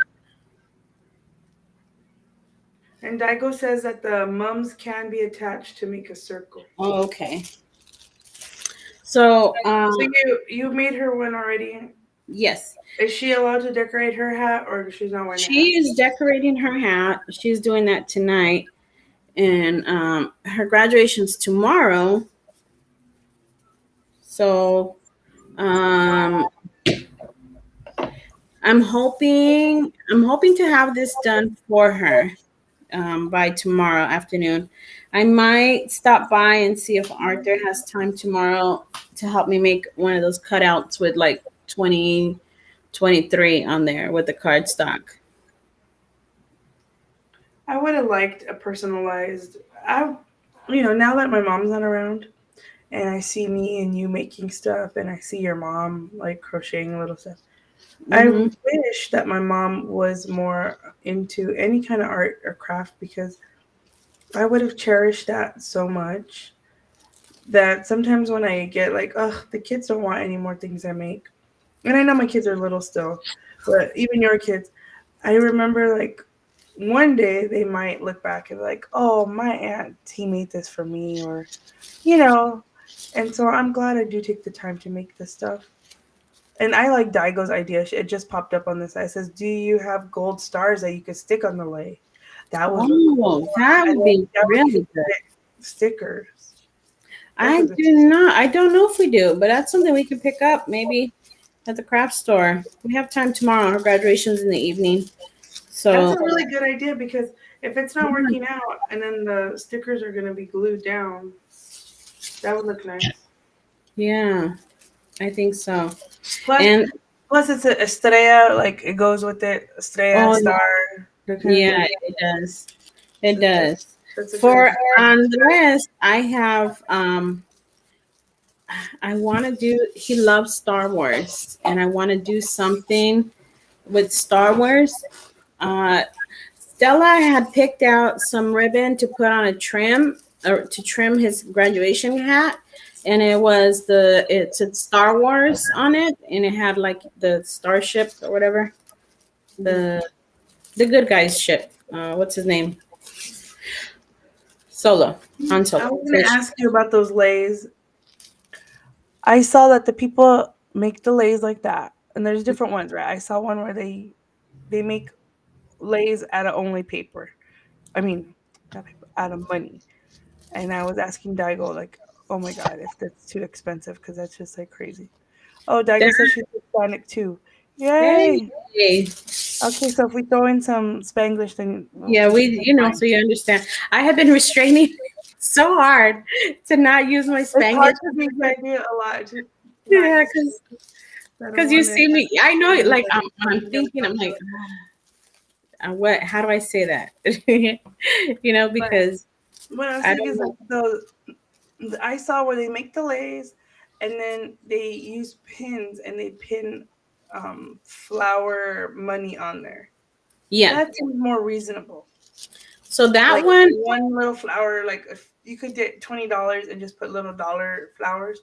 And Daigo says that the mums can be attached to make a circle. Oh, okay. So, So you made her one already. yes, Is she allowed to decorate her hat, or she's not wearing a hat? she is decorating her hat. She's doing that tonight, and her graduation's tomorrow. So, um, I'm hoping to have this done for her by tomorrow afternoon. I might stop by and see if Arthur has time tomorrow to help me make one of those cutouts with like 2023 on there with the cardstock. I would have liked a personalized. Now that my mom's not around, and I see me and you making stuff, and I see your mom like crocheting little stuff. I Mm-hmm. wish that my mom was more into any kind of art or craft because I would have cherished that so much that sometimes when I get like, oh, the kids don't want any more things I make. And I know my kids are little still, but even your kids, I remember like one day they might look back and be like, oh, my aunt, he made this for me, or, you know. And so I'm glad I do take the time to make this stuff. And I like Daigo's idea. It just popped up on the side. It says, do you have gold stars that you could stick on the lei? That would look cool. Oh, that And would then be that way you really could good. get stickers. Those I are the do not. I don't know if we do, but that's something we can pick up maybe at the craft store. We have time tomorrow. Our graduation's in the evening. That's So, a really good idea because if it's not working out and then the stickers are going to be glued down, that would look nice. yeah, I think so. Plus, And plus it's a estrella, like it goes with it, estrella oh, star. They're kind of yeah, good. it does. It That's a, does. that's a good For idea. on the list, I have I want to do he loves Star Wars and I want to do something with Star Wars. Uh Stella had picked out some ribbon to put on a trim or to trim his graduation hat, and it said Star Wars on it, and it had like the starship or whatever, the the good guy's ship. What's his name? Solo, Han I Solo. was going to ask you about those lays. I saw that the people make the lays like that, and there's different ones, right? I saw one where they make lays out of only paper. I mean, not paper, out of money. And I was asking Daigo, like, oh my God, if that's too expensive, because that's just like crazy. Oh, There- Daigo says she's Hispanic too. Yay! Hey, Okay, so if we throw in some Spanglish, then yeah, we should we be fine. so you understand. I have been restraining so hard to not use my It's hard Spanglish. to be Chinese a lot to not Yeah, use. I don't because you want to. see me, I know it. Be Like like when I'm thinking, I'm like, what? How do I say that? But Because what I'm I saying is don't like know. I saw where they make the lays, and then they use pins and they pin flour money on there. Yeah. That seems more reasonable. So that Like one, one little flower, like if you could get $20 and just put little dollar flowers,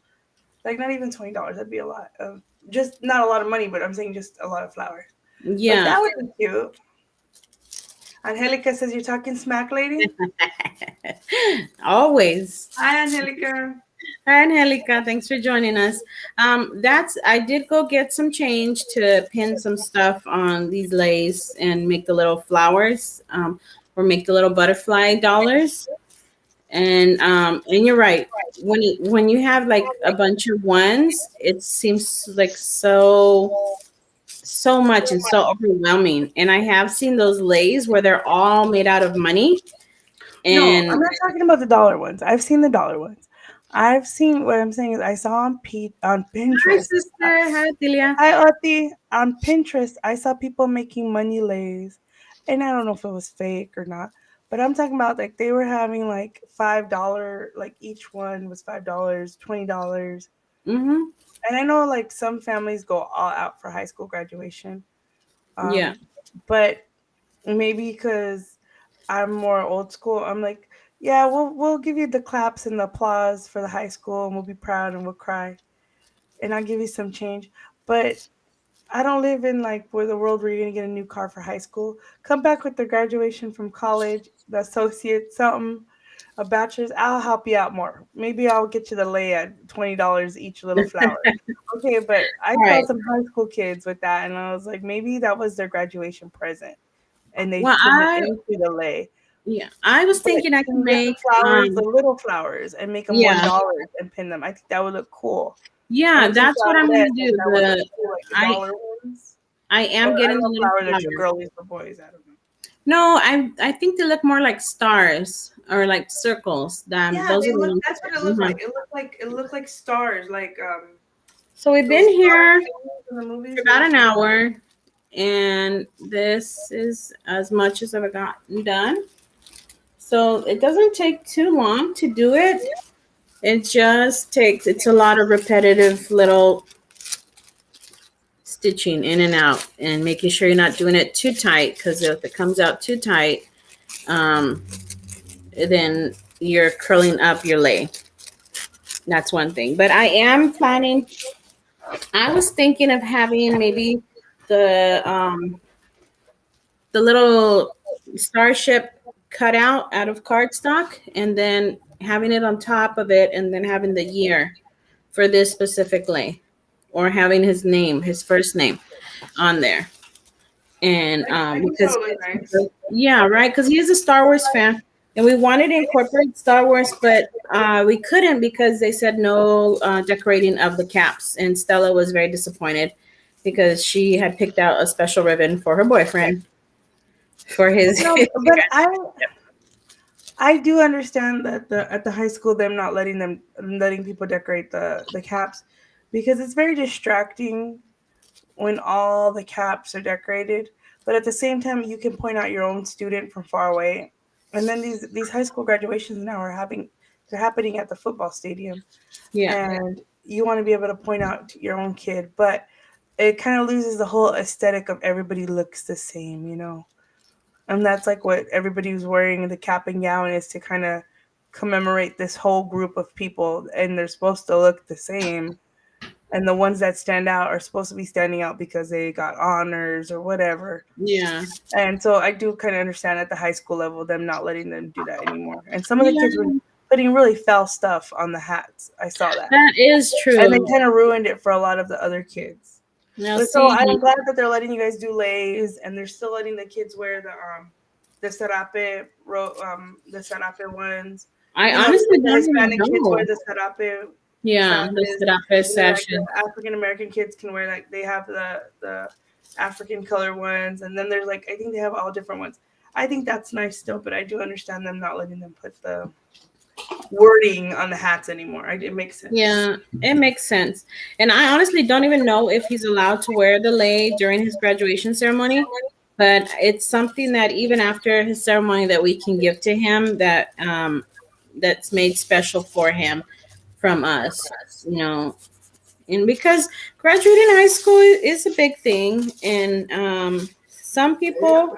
like not even $20, that'd be a lot of just not a lot of money, but I'm saying just a lot of flowers. But yeah. that would be cute. Angelica says you're talking smack, lady. Always. Hi, Angelica. Hi, Angelica. Thanks for joining us. That's I did go get some change to pin some stuff on these lace and make the little flowers, or make the little butterfly dollars. And you're right. When you have like a bunch of ones, it seems like so much and so overwhelming. And I have seen those lays where they're all made out of money. No, I'm And not talking about the dollar ones. I've seen the dollar ones. I've seen what I'm saying is I saw on hi, Pinterest. sister. Hi, Delia. Hi, Oti. On Pinterest, I saw people making money lays, and I don't know if it was fake or not. But I'm talking about like they were having like $5, like each one was $5, $20. Mm-hmm. And I know like some families go all out for high school graduation. Yeah. Um, but maybe because I'm more old school, I'm like, yeah, we'll give you the claps and the applause for the high school, and we'll be proud and we'll cry, and I'll give you some change. But I don't live in like where the world where you're gonna get a new car for high school. Come back with the graduation from college. the associate something, a bachelor's, I'll help you out more. Maybe I'll get you the lay at $20 each little flower. Okay, but I All saw right. some high school kids with that, and I was like, maybe that was their graduation present, and they Well, turned it into the lay. I was But thinking I can could you get the make flowers, the little flowers, and make them yeah, $1 and pin them? I think that would look cool. yeah, And some that's what I'm flowerettes, gonna I think do. that would look cool, like the I dollar ones. I Or am I getting don't the know, little flowers are too flowers. girly for boys. I don't know. No, I think they look more like stars or like circles. Yeah, Those they are the look. ones. That's what it looked Mhm. like. It looked like stars, like So we've those been star here things in the for movies. about an hour, and this is as much as I've gotten done. So it doesn't take too long to do it. It just takes, it's a lot of repetitive little stitching in and out and making sure you're not doing it too tight, because if it comes out too tight, um, then you're curling up your lay. That's one thing. But I am planning, I was thinking of having maybe the um, the little starship cut out of cardstock, and then having it on top of it, and then having the year for this specific lay, or having his name, his first name on there. And I think that because would look nice. yeah, right, because he is a Star Wars fan, and we wanted to incorporate Star Wars, but we couldn't because they said no decorating of the caps, and Stella was very disappointed because she had picked out a special ribbon for her boyfriend for his. No, but I do understand that the at the high school them not letting people decorate the caps because it's very distracting when all the caps are decorated. But at the same time, you can point out your own student from far away. And then these high school graduations now they're happening at the football stadium, Yeah, and you want to be able to point out to your own kid, but it kind of loses the whole aesthetic of everybody looks the same, you know. And that's like what everybody was wearing the cap and gown is to kind of commemorate this whole group of people, and they're supposed to look the same, and the ones that stand out are supposed to be standing out because they got honors or whatever. yeah, And so I do kind of understand at the high school level them not letting them do that anymore. And some of the yeah. kids were putting really foul stuff on the hats. I saw that. That is And they true. kind of ruined it for a lot of the other kids. Now, But so see, I'm glad that they're letting you guys do lays, and they're still letting the kids wear the the serape ones. I You know, honestly the don't even Hispanic kids wear know. the serape Yeah, the sashes, Serapis and then like session. the African American kids can wear like they have the African color ones, and then there's like I think they have all different ones. I think that's nice still, but I do understand them not letting them put the wording on the hats anymore. It makes sense. Yeah, it makes sense. And I honestly don't even know if he's allowed to wear the lei during his graduation ceremony, but it's something that even after his ceremony that we can give to him, that that's made special for him from us, you know. And because graduating high school is a big thing, and some people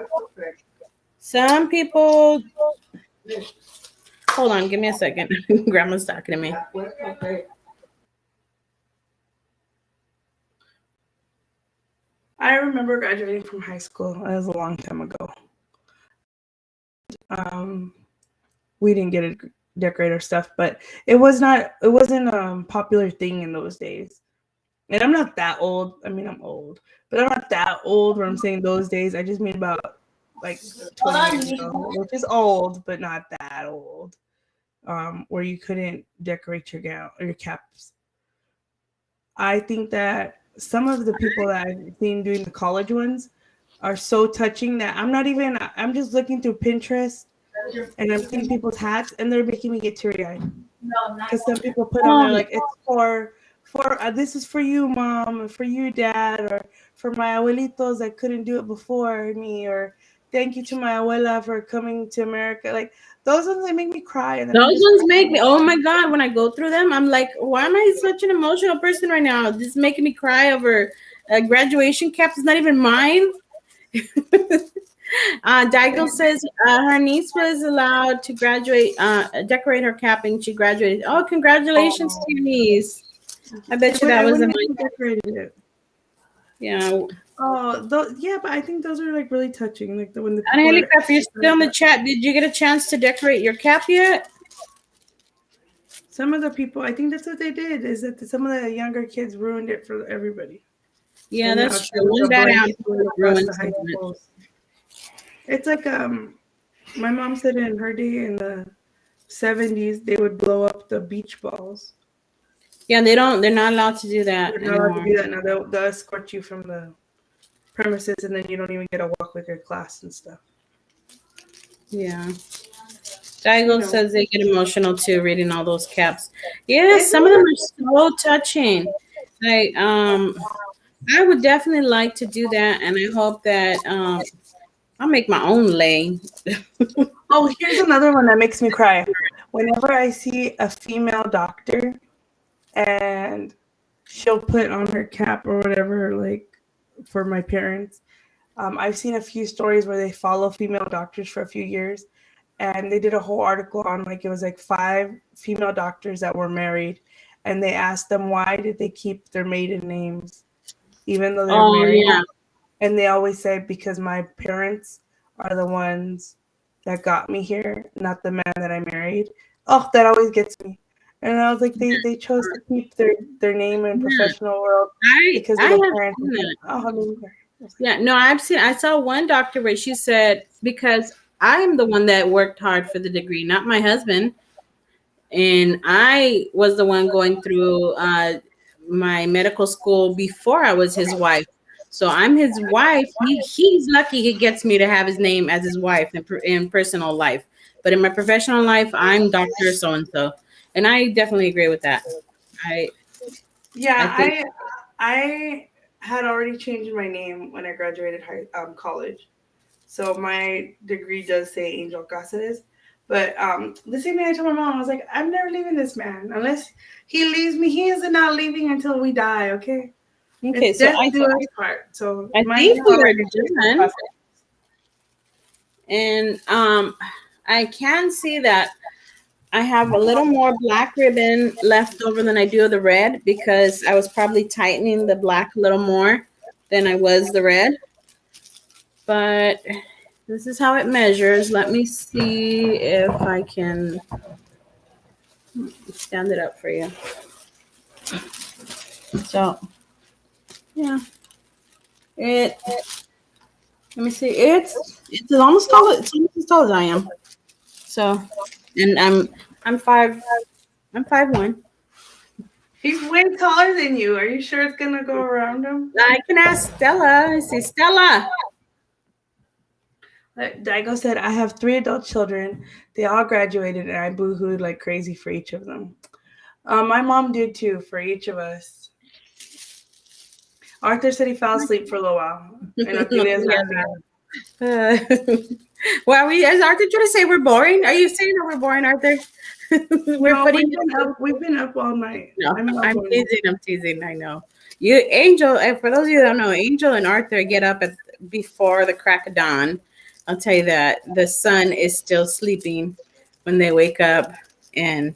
hold on, give me a second. Grandma's talking to me. I remember graduating from high school. That was a long time ago. Um, we didn't get a decorator stuff, but it wasn't a popular thing in those days. And I'm not that old. I mean, I'm old, but I'm not that old where I'm saying those days. I just mean about like 20 years ago, which is old, but not that old. Where you couldn't decorate your gown or your caps. I think that some of the people that I've seen doing the college ones are so touching that I'm just looking through Pinterest and I'm seeing people's hats and they're making me get teary eyed. Because some people put on there Um, like it's for this is for you, mom, or for you, dad, or for my abuelitos that couldn't do it before me, or thank you to my abuela for coming to America. Like those ones that make me cry, and then I'm those just ones make me, oh my God, when I go through them, I'm like, why am I such an emotional person right now? This is making me cry over a graduation cap. It's not even mine. Daigle says her niece was allowed to graduate, decorate her cap, and she graduated. Oh, congratulations to your niece. I bet you that I was wouldn't amazing. have decorated it. Yeah. Yeah, but I think those are like really touching. Like the when the people are. Angelica, if you're still in the chat, did you get a chance to decorate your cap yet? Some of the people, I think that's what they did. Is that some of the younger kids ruined it for everybody. Yeah, And that's outside true. with One the bad blanket going apple across the ruins high so much. schools. It's like my mom said in her day in the 70s they would blow up the beach balls. Yeah, they don't. They're not allowed to do that They're not allowed to anymore. do that now. They'll escort you from the premises, and then you don't even get to walk with your class and stuff. Yeah. You Daigo know, says they get emotional too reading all those caps. Yeah, it's some of them are so touching. Like, I would definitely like to do that, and I hope that I'll make my own lei. oh, here's another one that makes me cry. Whenever I see a female doctor and she'll put on her cap or whatever, like for my parents. I've seen a few stories where they follow female doctors for a few years, and they did a whole article on like it was like 5 female doctors that were married, and they asked them why did they keep their maiden names even though they're Oh married, yeah, and they always say because my parents are the ones that got me here, not the man that I married. Oh, that always gets me. And I was like, they chose to keep their name in yeah. professional world because I of their have parents. seen that. Oh, I mean, Yeah, no, I saw one doctor where she said because I'm the one that worked hard for the degree, not my husband, and I was the one going through my medical school before I was his wife. So I'm his wife. He's lucky he gets me to have his name as his wife in personal life, but in my professional life, I'm Doctor So and So, and I definitely agree with that. I I yeah, think. I had already changed my name when I graduated college, so my degree does say Angel Cáceres. But the same thing I told my mom, I was like, I'm never leaving this man unless he leaves me. He is not leaving until we die. Okay, it's Okay, so death do us part. So I my think name we on are it is just done. Cáceres. And I can see that I have a little more black ribbon left over than I do of the red because I was probably tightening the black a little more than I was the red. But this is how it measures. Let me see if I can stand it up for you. So yeah, it. Let me see. It's almost tall. It's almost as tall as I am. So, and I'm five. I'm 5'1". He's way taller than you. Are you sure it's gonna go around him? I can ask Stella. I see Stella. Daigo said, I have 3 adult children. They all graduated, and I boohooed like crazy for each of them. My mom did too for each of us. Arthur said he fell asleep for a little while, and Ophelia's laughing. Uh, well, is Arthur trying to say we're boring? Are you saying that we're boring, Arthur? We're No, putting. we've been up all night. No, I'm up I'm all night. teasing. I'm teasing. I know. You, Angel. And for those of you that don't know, Angel and Arthur get up before the crack of dawn. I'll tell you that the sun is still sleeping when they wake up, and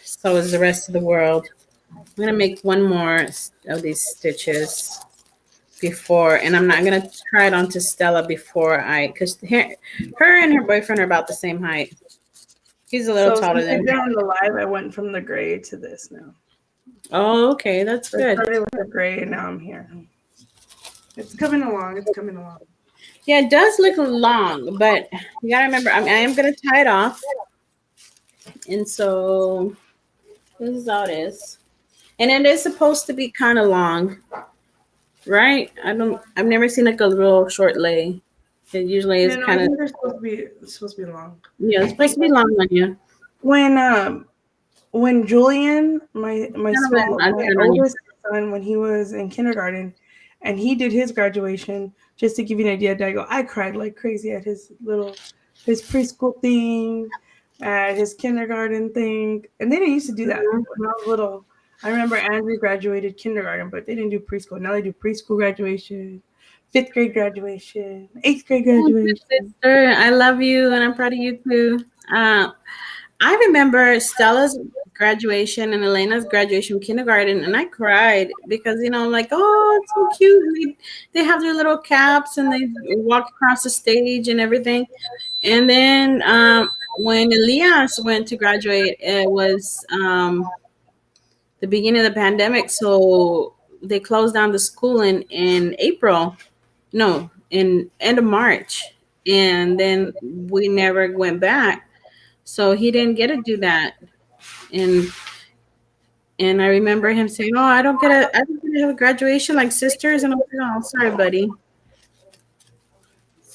so is the rest of the world. I'm gonna make one more of these stitches before, and I'm not gonna try it onto Stella before because her and her boyfriend are about the same height. He's a little So taller since than I've her. been on the live, I went from the gray to this now. Oh, okay, that's So I good. started with the gray, and now I'm here. It's coming along. It's coming along. Yeah, it does look long, but you gotta remember, I am gonna tie it off, and so this is how it is, and it is supposed to be kind of long, right? I've never seen like a real short lay. It usually Yeah, is no, I kind of, think they're supposed to be long. yeah, it's supposed to be long on you. When Julian, my I'll my turn on you. oldest son, when he was in kindergarten, and he did his graduation, just to give you an idea, I cried like crazy at his preschool thing, at his kindergarten thing, and they didn't used to do that when I was little. I remember Andrew graduated kindergarten, but they didn't do preschool. Now they do preschool graduation, 5th grade graduation, 8th grade Oh, good graduation. sister, I love you, and I'm proud of you too. Uh, I remember Stella's graduation and Elena's graduation from kindergarten, and I cried because like, oh, it's so cute. And they have their little caps and they walk across the stage and everything. And then when Elias went to graduate, it was the beginning of the pandemic, so they closed down the school in April. No, in end of March, and then we never went back. So he didn't get to do that, and I remember him saying, "Oh, I don't get to have a graduation like sisters," and I'm like, "Oh, sorry, buddy."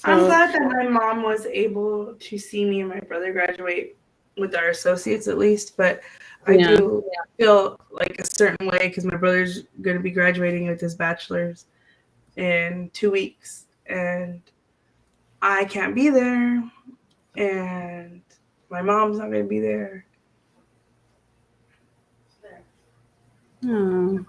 I'm So glad that my mom was able to see me and my brother graduate with our associates at least, but I yeah, do feel like a certain way because my brother's going to be graduating with his bachelor's in 2 weeks, and I can't be there, and my mom's not going to be there. hmm.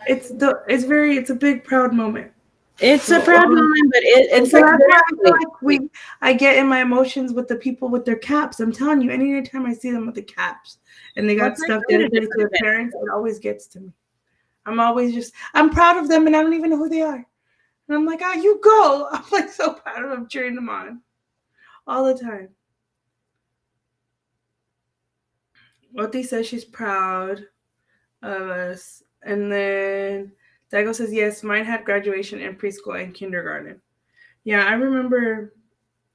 It's a big proud moment. It's a So, proud moment, but and it's so like that's why I feel bittersweet. like I get in my emotions with the people with their caps. I'm telling you, anytime I see them with the caps and they Well, got it's like stuff doing a dedicated to different their event. parents, it always gets to me. I'm proud of them and I don't even know who they are. And I'm like, ah, you go. I'm like so proud of them, cheering them on all the time. Oti says she's proud of us. And then Daigo says, yes, mine had graduation in preschool and kindergarten. Yeah, I remember.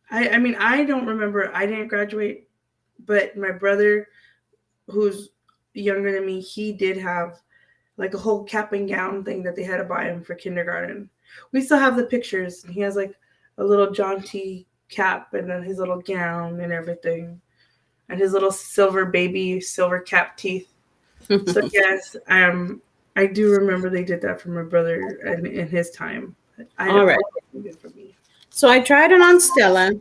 I mean, I don't remember. I didn't graduate, but my brother, who's younger than me, he did have like a whole cap and gown thing that they had to buy him for kindergarten. We still have the pictures. He has like a little jaunty cap and then his little gown and everything, and his little silver cap teeth. So yes, I do remember they did that for my brother in his time. I All don't right. think it for me. So I tried it on Stella,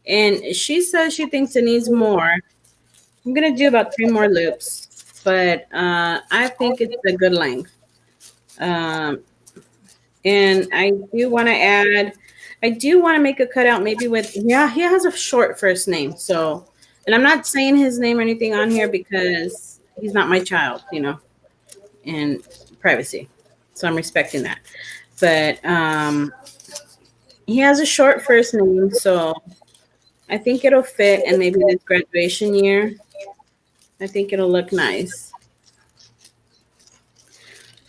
and she says she thinks it needs more. I'm gonna do about 3 more loops, but I think it's a good length. Um, and I do want to make a cutout maybe with, yeah, he has a short first name. So, and I'm not saying his name or anything on here because he's not my child, and privacy. So I'm respecting that. But he has a short first name. So I think it'll fit. And maybe this graduation year, I think it'll look nice.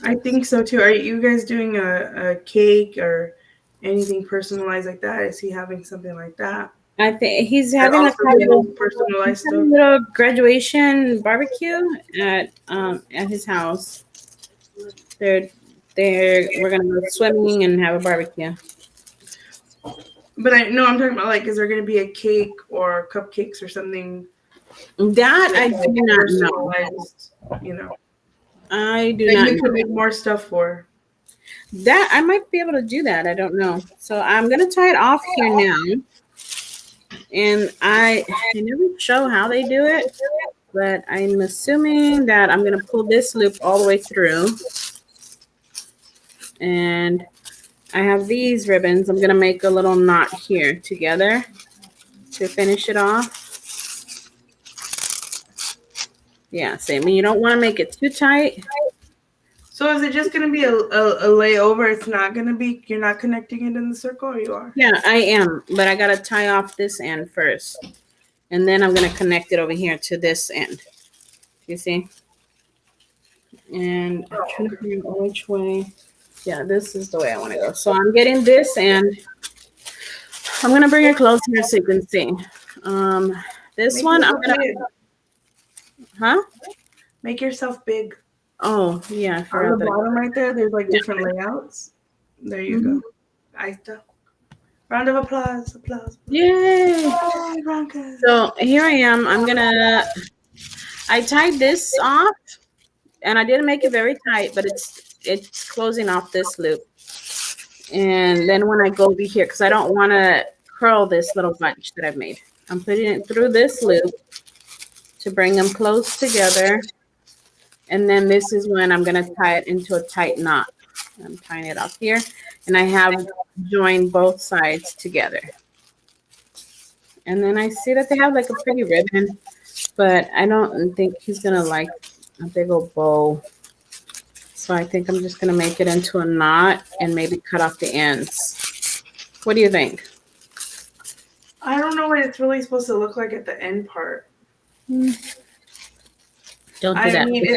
I think so too. Are you guys doing a cake or anything personalized like that? Is he having something like that? I think he's That having a also kind of do personalized stuff. little graduation barbecue at his house. They're we're gonna go swimming and have a barbecue. But I know I'm talking about like, is there going to be a cake or cupcakes or something That I that's do like not know. personalized? You know, I do that not you know could make more stuff for. that. I might be able to do that. I don't know. So I'm gonna tie it off here now, and I never show how they do it, but I'm assuming that I'm gonna pull this loop all the way through, and I have these ribbons. I'm gonna make a little knot here together to finish it off. Yeah, same. You don't want to make it too tight. So is it just going to be a layover? It's not going to be, you're not connecting it in the circle, or you are? Yeah, I am, but I gotta tie off this end first, and then I'm gonna connect it over here to this end. You see? And I'm trying to figure out which way. Yeah, this is the way I want to go. So I'm getting this end. I'm gonna bring it close here so you can see. Um, this Make one I'm yourself gonna, big. huh? Make yourself big. Oh yeah, I On the forgot that. bottom right there, there's like different layouts. There you go. Ahí está. Round of applause. Applause. Yay! Oh, Ronka. So here I am. I tied this off, and I didn't make it very tight, but it's closing off this loop. And then when I go over here, because I don't want to curl this little bunch that I've made, I'm putting it through this loop to bring them close together. And then this is when I'm going to tie it into a tight knot. I'm tying it off here, and I have joined both sides together. And then I see that they have like a pretty ribbon. but I don't think he's gonna like a big old bow. So I think I'm just gonna make it into a knot and maybe cut off the ends. What do you think? I don't know what it's really supposed to look like at the end part. Don't do I that. mean,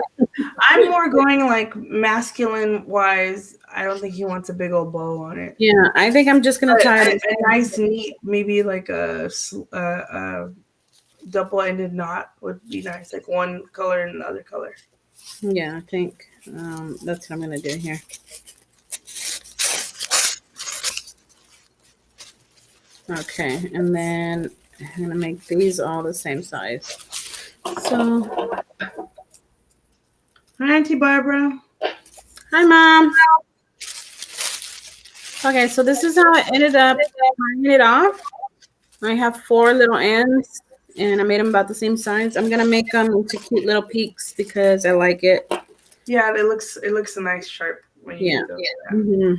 I'm more going like masculine wise. I don't think he wants a big old bow on it. Yeah, I think I'm just gonna But tie it. a nice, neat, maybe like a double-ended knot would be nice, like one color and another color. Yeah, I think that's what I'm gonna do here. Okay, and then I'm gonna make these all the same size. So, Hi, Auntie Barbara. hi, Mom. Okay, so this is how I ended up tying it off. I have 4 little ends, and I made them about the same size. I'm gonna make them into cute little peaks because I like it. Yeah, it looks a nice sharp when you Yeah. do those. Yeah. Mm-hmm.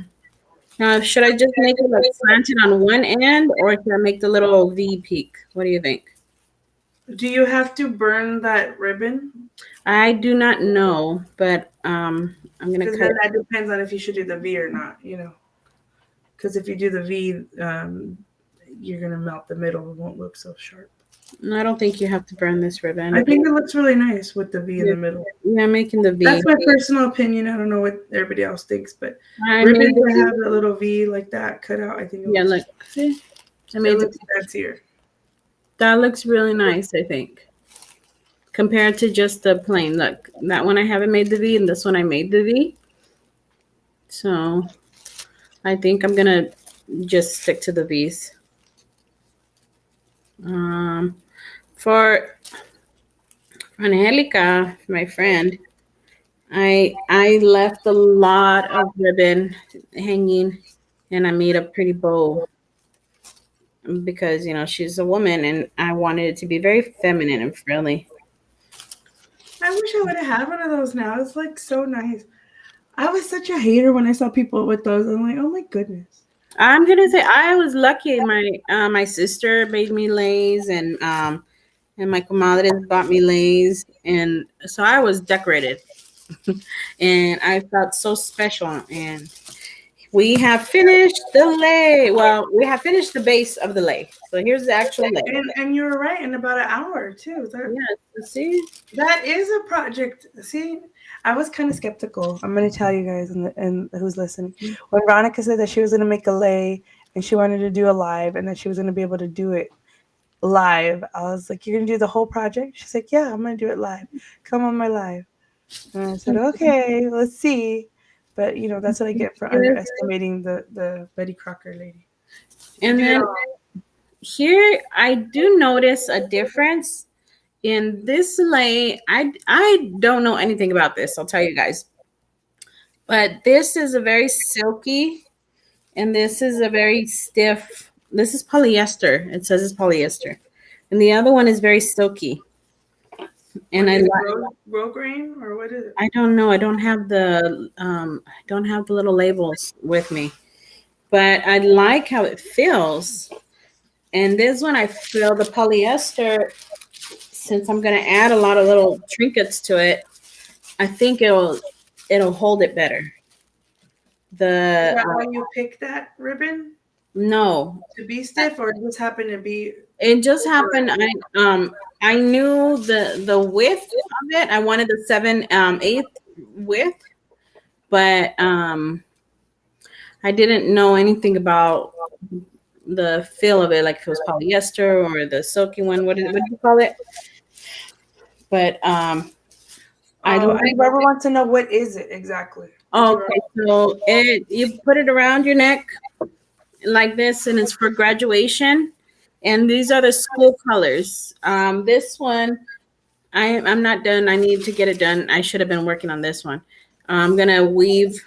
Now, should I just make it like slanted on one end, or should I make the little V peak? What do you think? Do you have to burn that ribbon? I do not know, but I'm gonna Because cut then it. that depends on if you should do the V or not. Because if you do the V, you're gonna melt the middle. It won't look so sharp. No, I don't think you have to burn this ribbon. I think it looks really nice with the V in Yeah, the middle. yeah, I'm making the V. That's my personal opinion. I don't know what everybody else thinks, but I made ribbons that the have the little V like that cut out, I think yeah. Look, see, I it made looks fancier. that looks really nice. I think compared to just the plain. Look, that one I haven't made the V, and this one I made the V. So I think I'm gonna just stick to the V's. For Angelica, my friend, I left a lot of ribbon hanging, and I made a pretty bow because she's a woman, and I wanted it to be very feminine and frilly. I wish I would have had one of those now. It's like so nice. I was such a hater when I saw people with those. I'm like, oh my goodness. I'm gonna say I was lucky. My sister made me lays, and my comadres bought me lays, and so I was decorated, and I felt so special. And we have finished the lay. Well, we have finished the base of the lay. So here's the actual lay. And you were right in about an hour too. Yeah, see, That is a project. See, I was kind of skeptical. I'm going to tell you guys and who's listening. When Veronica said that she was going to make a lay and she wanted to do a live and that she was going to be able to do it live, I was like, "You're going to do the whole project?" She's like, "Yeah, I'm going to do it live. Come on my live." And I said, "Okay, let's see." But that's what I get for underestimating the Betty Crocker lady. and then here I do notice a difference in this lay. I don't know anything about this. I'll tell you guys, but this is a very silky, and this is a very stiff. This is polyester. It says it's polyester, and the other one is very silky. And road grain or what is it? I don't know. I don't have the little labels with me, but I like how it feels. And this one, I feel the polyester. Since I'm gonna add a lot of little trinkets to it, I think it'll hold it better. Is that why you picked that ribbon No, to be stiff, or it just happened to be? it just happened. I knew the width of it. I wanted the 7/8 width, but I didn't know anything about the feel of it, like if it was polyester or the silky one. What do you call it? But I don't. Whoever wants to know what is it exactly. Okay, so you put it around your neck like this, and it's for graduation. And these are the school colors. This one, I'm not done. I need to get it done. I should have been working on this one. I'm gonna weave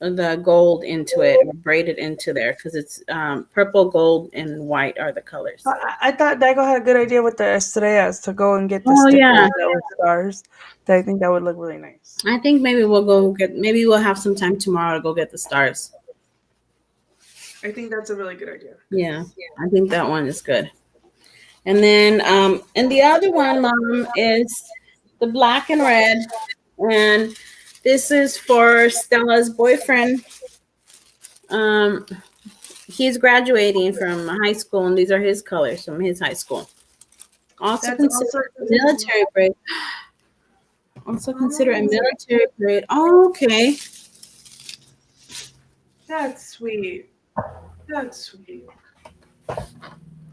the gold into it, or braid it into there, because it's purple, gold, and white are the colors. I thought Dago had a good idea with the estrellas to go and get the Oh, stickers yeah. that were stars. I think that would look really nice. I think maybe we'll have some time tomorrow to go get the stars. I think that's a really good idea. Yeah, I think that one is good. And then and the other one, mom, is the black and red. And this is for Stella's boyfriend. Um, he's graduating from high school, and these are his colors from his high school. Also That's consider also a military braid. Also consider a oh, military braid. Oh, okay. that's sweet. That's sweet.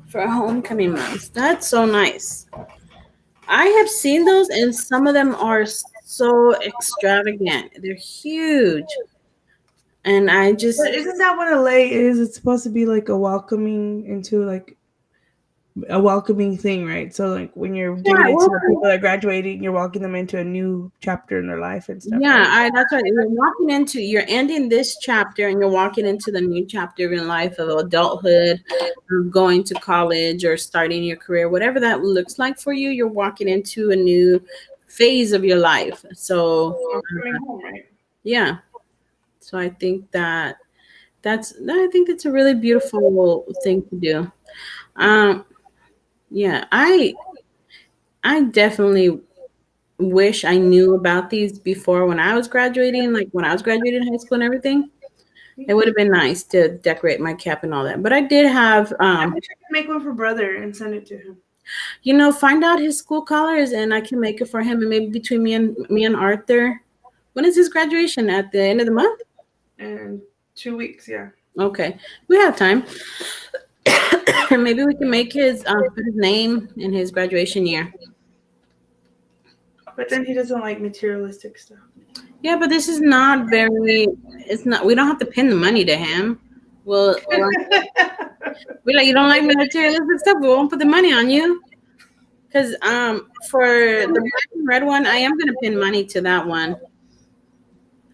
For homecoming months. That's so nice. I have seen those, and some of them are so extravagant. They're huge. And I just, But isn't that what a lei is? It's supposed to be like a welcoming into like a welcoming thing, right? So like when you're yeah, giving it to well, the people that are graduating, you're walking them into a new chapter in their life and stuff, yeah, right? that's right. You're ending this chapter and you're walking into the new chapter in life of adulthood, of going to college or starting your career, whatever that looks like for you, you're walking into a new phase of your life. So, So coming home, right? yeah. So I think that's a really beautiful thing to do. Um, yeah, I definitely wish I knew about these before when I was graduating, like when I was graduating high school and everything. It would have been nice to decorate my cap and all that. But I did have, I wish I could make one for brother and send it to him. find out his school colors and I can make it for him. And maybe between me and Arthur. When is his graduation? At the end of the month? And 2 weeks, yeah. Okay, we have time. Maybe we can make put his name in his graduation year. But then he doesn't like materialistic stuff. Yeah, but this is not very. It's not. We don't have to pin the money to him. Well, we like you don't like materialistic stuff. We won't put the money on you. Because for the black and red one, I am gonna pin money to that one.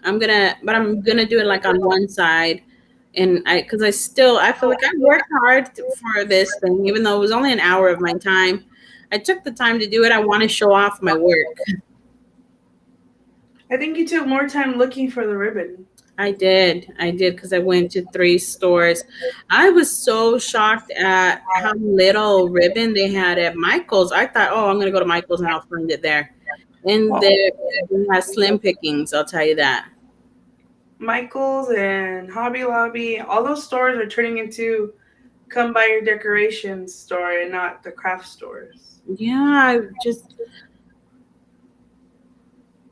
But I'm gonna do it like on one side, and because I feel like I worked hard for this thing, even though it was only an hour of my time. I took the time to do it. I want to show off my work. I think you took more time looking for the ribbon. I did because I went to 3 stores. I was so shocked at how little ribbon they had at Michael's. I thought, oh, I'm gonna go to Michael's and I'll find it there. And Well, they had slim pickings. I'll tell you that. Michael's and Hobby Lobby, all those stores are turning into come buy your decorations store and not the craft stores. Yeah, I just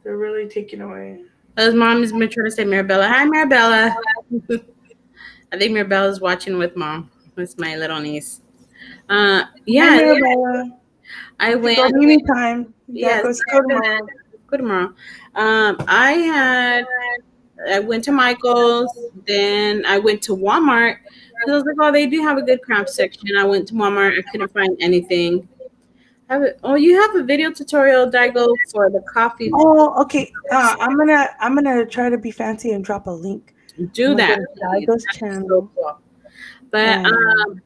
They're really taking away. his mom is trying to say Marabella. Hi, Marabella. I think Marabella's watching with mom. With my little niece. Hi, Yeah, Mirabella. I Go went. anytime. Yeah, Yes, go tomorrow. go tomorrow. I went to Michael's, then I went to Walmart because I was like, oh, they do have a good craft section. I went to Walmart, I couldn't find anything. Oh, you have a video tutorial, Daigo, for the coffee. Oh, okay. I'm gonna try to be fancy and drop a link. I'm Do gonna go that, to please. Daigo's That's so channel cool. But and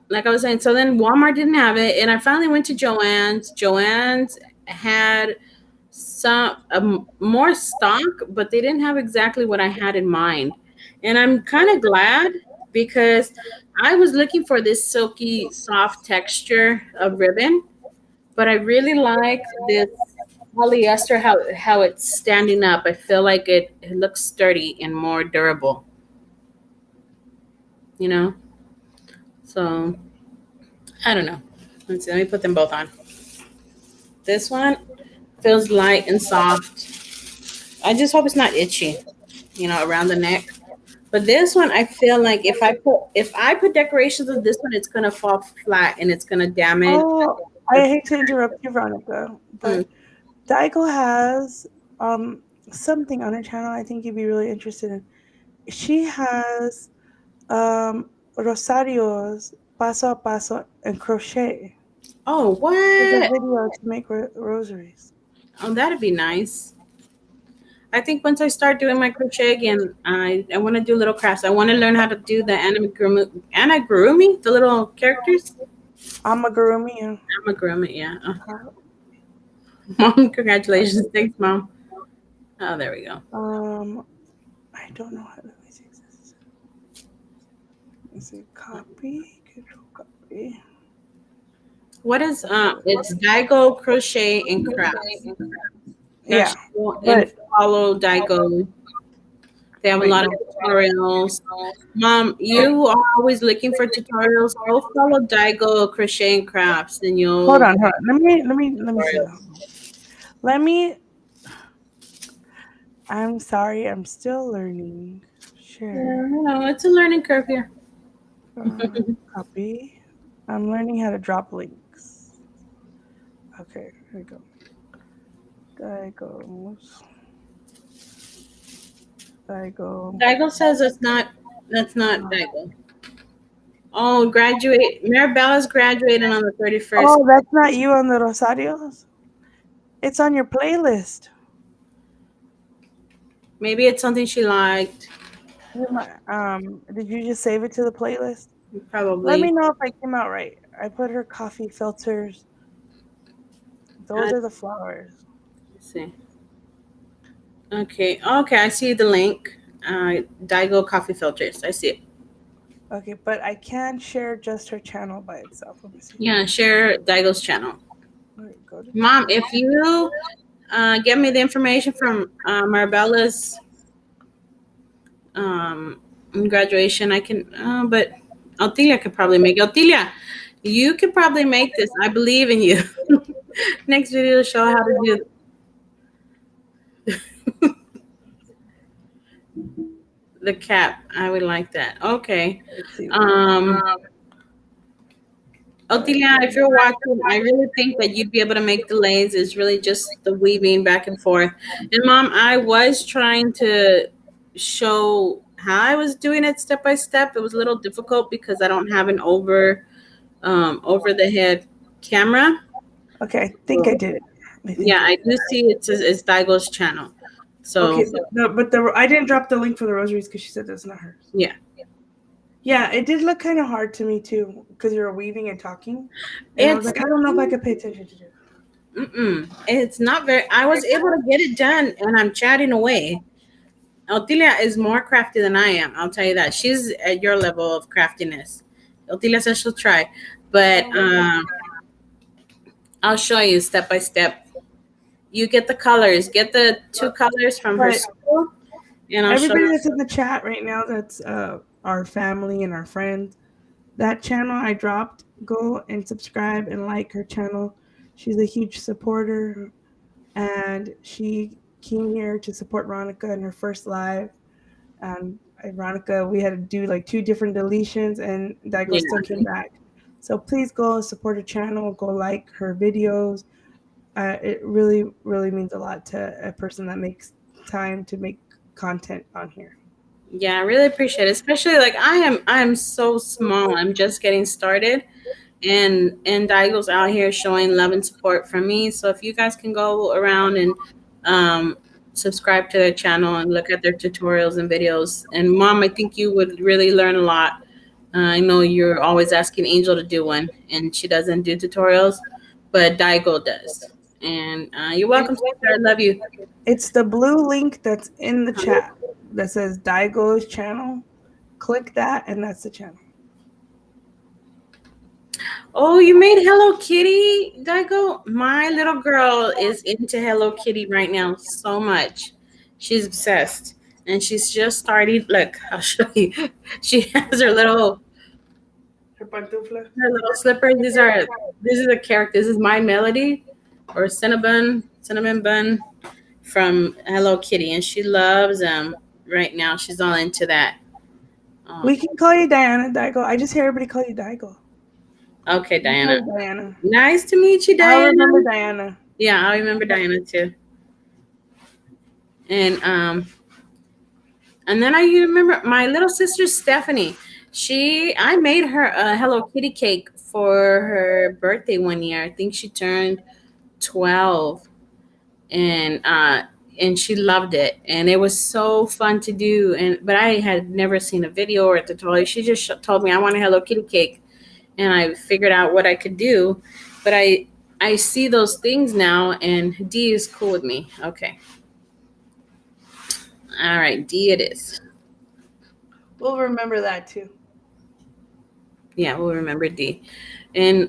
like I was saying, so then Walmart didn't have it, and I finally went to Joann's. Joann's had some more stock, but they didn't have exactly what I had in mind. And I'm kind of glad because I was looking for this silky, soft texture of ribbon, but I really like this polyester how it's standing up. I feel like it looks sturdy and more durable, you know. So I don't know. Let's see. Let me put them both on. This one feels light and soft. I just hope it's not itchy, around the neck. But this one, I feel like if I put decorations of this one, it's gonna fall flat and it's gonna damage. oh, I hate to interrupt you, Veronica, Mm. but Daigo has something on her channel I think you'd be really interested in. She has Rosarios paso a paso and crochet. Oh, It's a what? video to make rosaries. Oh, that'd be nice. I think once I start doing my crochet again, I want to do little crafts. I want to learn how to do the anagurumi, the little characters. Amagurumi. Amagurumi, yeah. Oh. Mom, congratulations. Thanks, Mom. Oh, there we go. I don't know how to fix this. Is it copy? Control copy. What is it's Daigo Crochet and Crafts. Yeah, Guys, go and but follow Daigo. They have a wait, lot of no. tutorials. Mom, you are always looking for tutorials. Go follow Daigo Crochet and Crafts, and Hold you'll on, hold on. Let me see that. Let me. I'm sorry. I'm still learning. yeah, Share. it's a learning curve here. Copy. I'm learning how to drop links. Okay, here we go. Diagos. Diago. Daigo says it's not. That's not Daigo. Oh, graduate. Mirabella's graduating on the 31st. Oh, that's not you on the Rosarios? It's on your playlist. Maybe it's something she liked. Did you just save it to the playlist? Let me Probably. know if I came out right. I put her coffee filters. Those are the flowers. Let's see. Okay. Okay, I see the link. Daigo coffee filters. I see it. Okay, but I can share just her channel by itself. Let me see. Yeah, share Daigo's channel. All right, go to Mom, channel. if you get me the information from Marabella's graduation, I can. But Altilia could probably make it. Altilia, you could probably make this. I believe in you. Next video, show how to do. The cap. I would like that. Okay. Let's see. Otilia, if you're watching, I really think that you'd be able to make the lanes. It's really just the weaving back and forth. And mom, I was trying to show how I was doing it step by step. It was a little difficult because I don't have an over the head camera. Okay, I think I did it. Yeah, I do see it's Daigo's channel. So Okay, but I didn't drop the link for the rosaries because she said that's not hers. yeah. Yeah, it did look kind of hard to me too because you were weaving and talking, and I was like, I don't know if I could pay attention to it. It's not very. I was able to get it done, and I'm chatting away. Otilia is more crafty than I am. I'll tell you that. She's at your level of craftiness. Otilia says she'll try, but I'll show you step by step. You get the colors. Get the two colors from her But school, and I'll show everybody you. that's in the chat right now, that's our family and our friends. That channel I dropped, go and subscribe and like her channel. She's a huge supporter, and she came here to support Ronica in her first live. And Veronica, we had to do like 2 different deletions, and Daigo Yeah. still came back. So please go support her channel, go like her videos. It really, really means a lot to a person that makes time to make content on here. Yeah, I really appreciate it. Especially like I'm so small. I'm just getting started. And Daigo's out here showing love and support from me. So if you guys can go around and um, subscribe to their channel and look at their tutorials and videos. And mom, I think you would really learn a lot. I know you're always asking Angel to do one, and she doesn't do tutorials, but Daigo does. And you're welcome, sister. I love you. It's the blue link that's in the chat that says Daigo's channel. Click that, and that's the channel. Oh, you made Hello Kitty, Daigo? My little girl is into Hello Kitty right now so much. She's obsessed. And she's just started. Look, I'll show you. She has Her pantufla. her little slippers. These are the characters. This is My Melody or Cinnamon Bun from Hello Kitty. And she loves them right now. She's all into that. We can call you Diana, Daigo. I just hear everybody call you Daigo. Okay, Diana. Diana. Nice to meet you, Diana. I remember Diana. Yeah, I remember Diana too. And then I remember my little sister Stephanie. I made her a Hello Kitty cake for her birthday one year. I think she turned 12, and she loved it, and it was so fun to do. But I had never seen a video or a tutorial. She just told me I want a Hello Kitty cake, and I figured out what I could do. But I see those things now, and D is cool with me. Okay. All right, D it is. We'll remember that too. Yeah, we'll remember D. And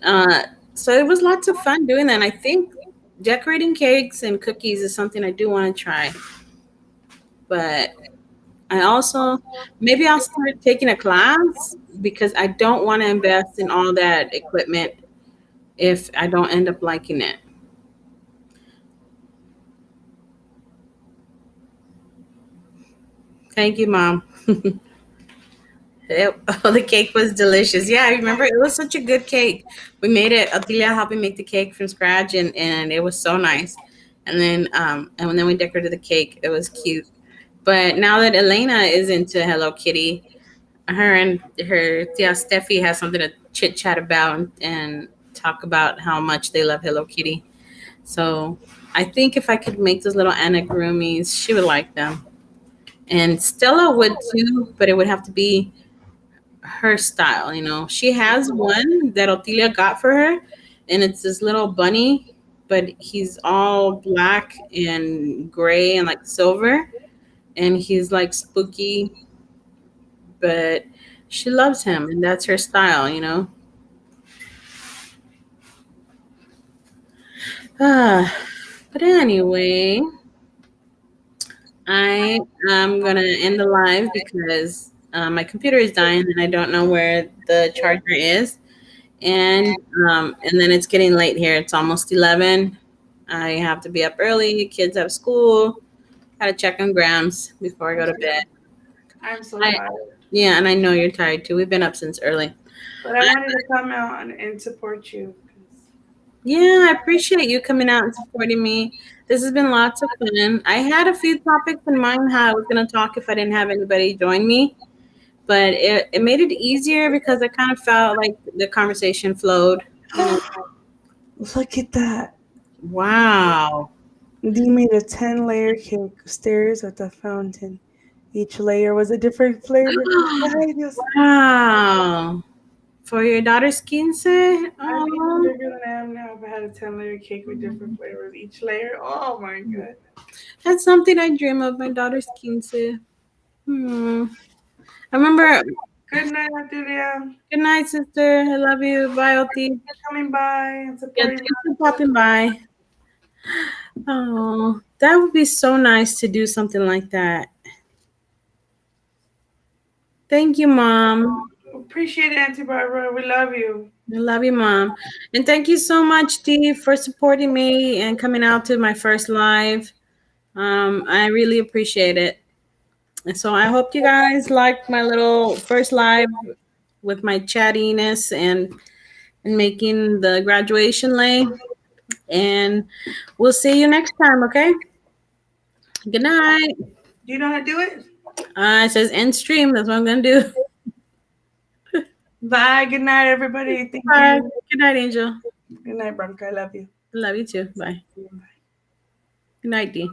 So it was lots of fun doing that. And I think decorating cakes and cookies is something I do want to try. But I also, maybe I'll start taking a class because I don't want to invest in all that equipment if I don't end up liking it. Thank you, Mom. Yep. Oh, the cake was delicious. Yeah, I remember it was such a good cake. We made it. Atilia helped me make the cake from scratch, and it was so nice. And then we decorated the cake. It was cute. But now that Elena is into Hello Kitty, her and her tia Steffi has something to chit chat about and talk about how much they love Hello Kitty. So I think if I could make those little amigurumis, she would like them. And Stella would too, but it would have to be her style. She has one that Otilia got for her, and it's this little bunny, but he's all black and gray and like silver, and he's like spooky, but she loves him, and that's her style. Ah, but anyway, I am gonna end the live because my computer is dying and I don't know where the charger is. And then it's getting late here. It's almost 11. I have to be up early. Kids have school. Gotta check on Grams before I go to bed. I'm so I, tired. yeah, and I know you're tired too. We've been up since early. But I wanted to come out and support you. Yeah, I appreciate you coming out and supporting me. This has been lots of fun. I had a few topics in mind how I was going to talk if I didn't have anybody join me, but it made it easier because I kind of felt like the conversation flowed. Look at that. Wow. Dee made a 10-layer cake stairs with a fountain. Each layer was a different flavor. Ay, Dios. Wow. For your daughter's quince? I'd be Oh, bigger than I am now if I had a 10-layer cake with different flavors. Each layer. Oh my god. that's something I dream of, my daughter's quince. I remember. Good night, Atulia. Good night, sister. I love you. Bye, Oti. Coming by and Yeah, supporting. thanks for popping by. Oh, that would be so nice to do something like that. Thank you, Mom. Appreciate it, Auntie Barbara. We love you. I love you, Mom. And thank you so much, Dee, for supporting me and coming out to my first live. I really appreciate it. And so I hope you guys liked my little first live with my chattiness and making the graduation lay. And we'll see you next time, okay? Good night. Do you know how to do it? It says end stream. That's what I'm going to do. Bye. Good night, everybody. Thank Bye. you. Good night, Angel. Good night, Bronca. I love you. Love you too. Bye. Bye. Good night, Dee.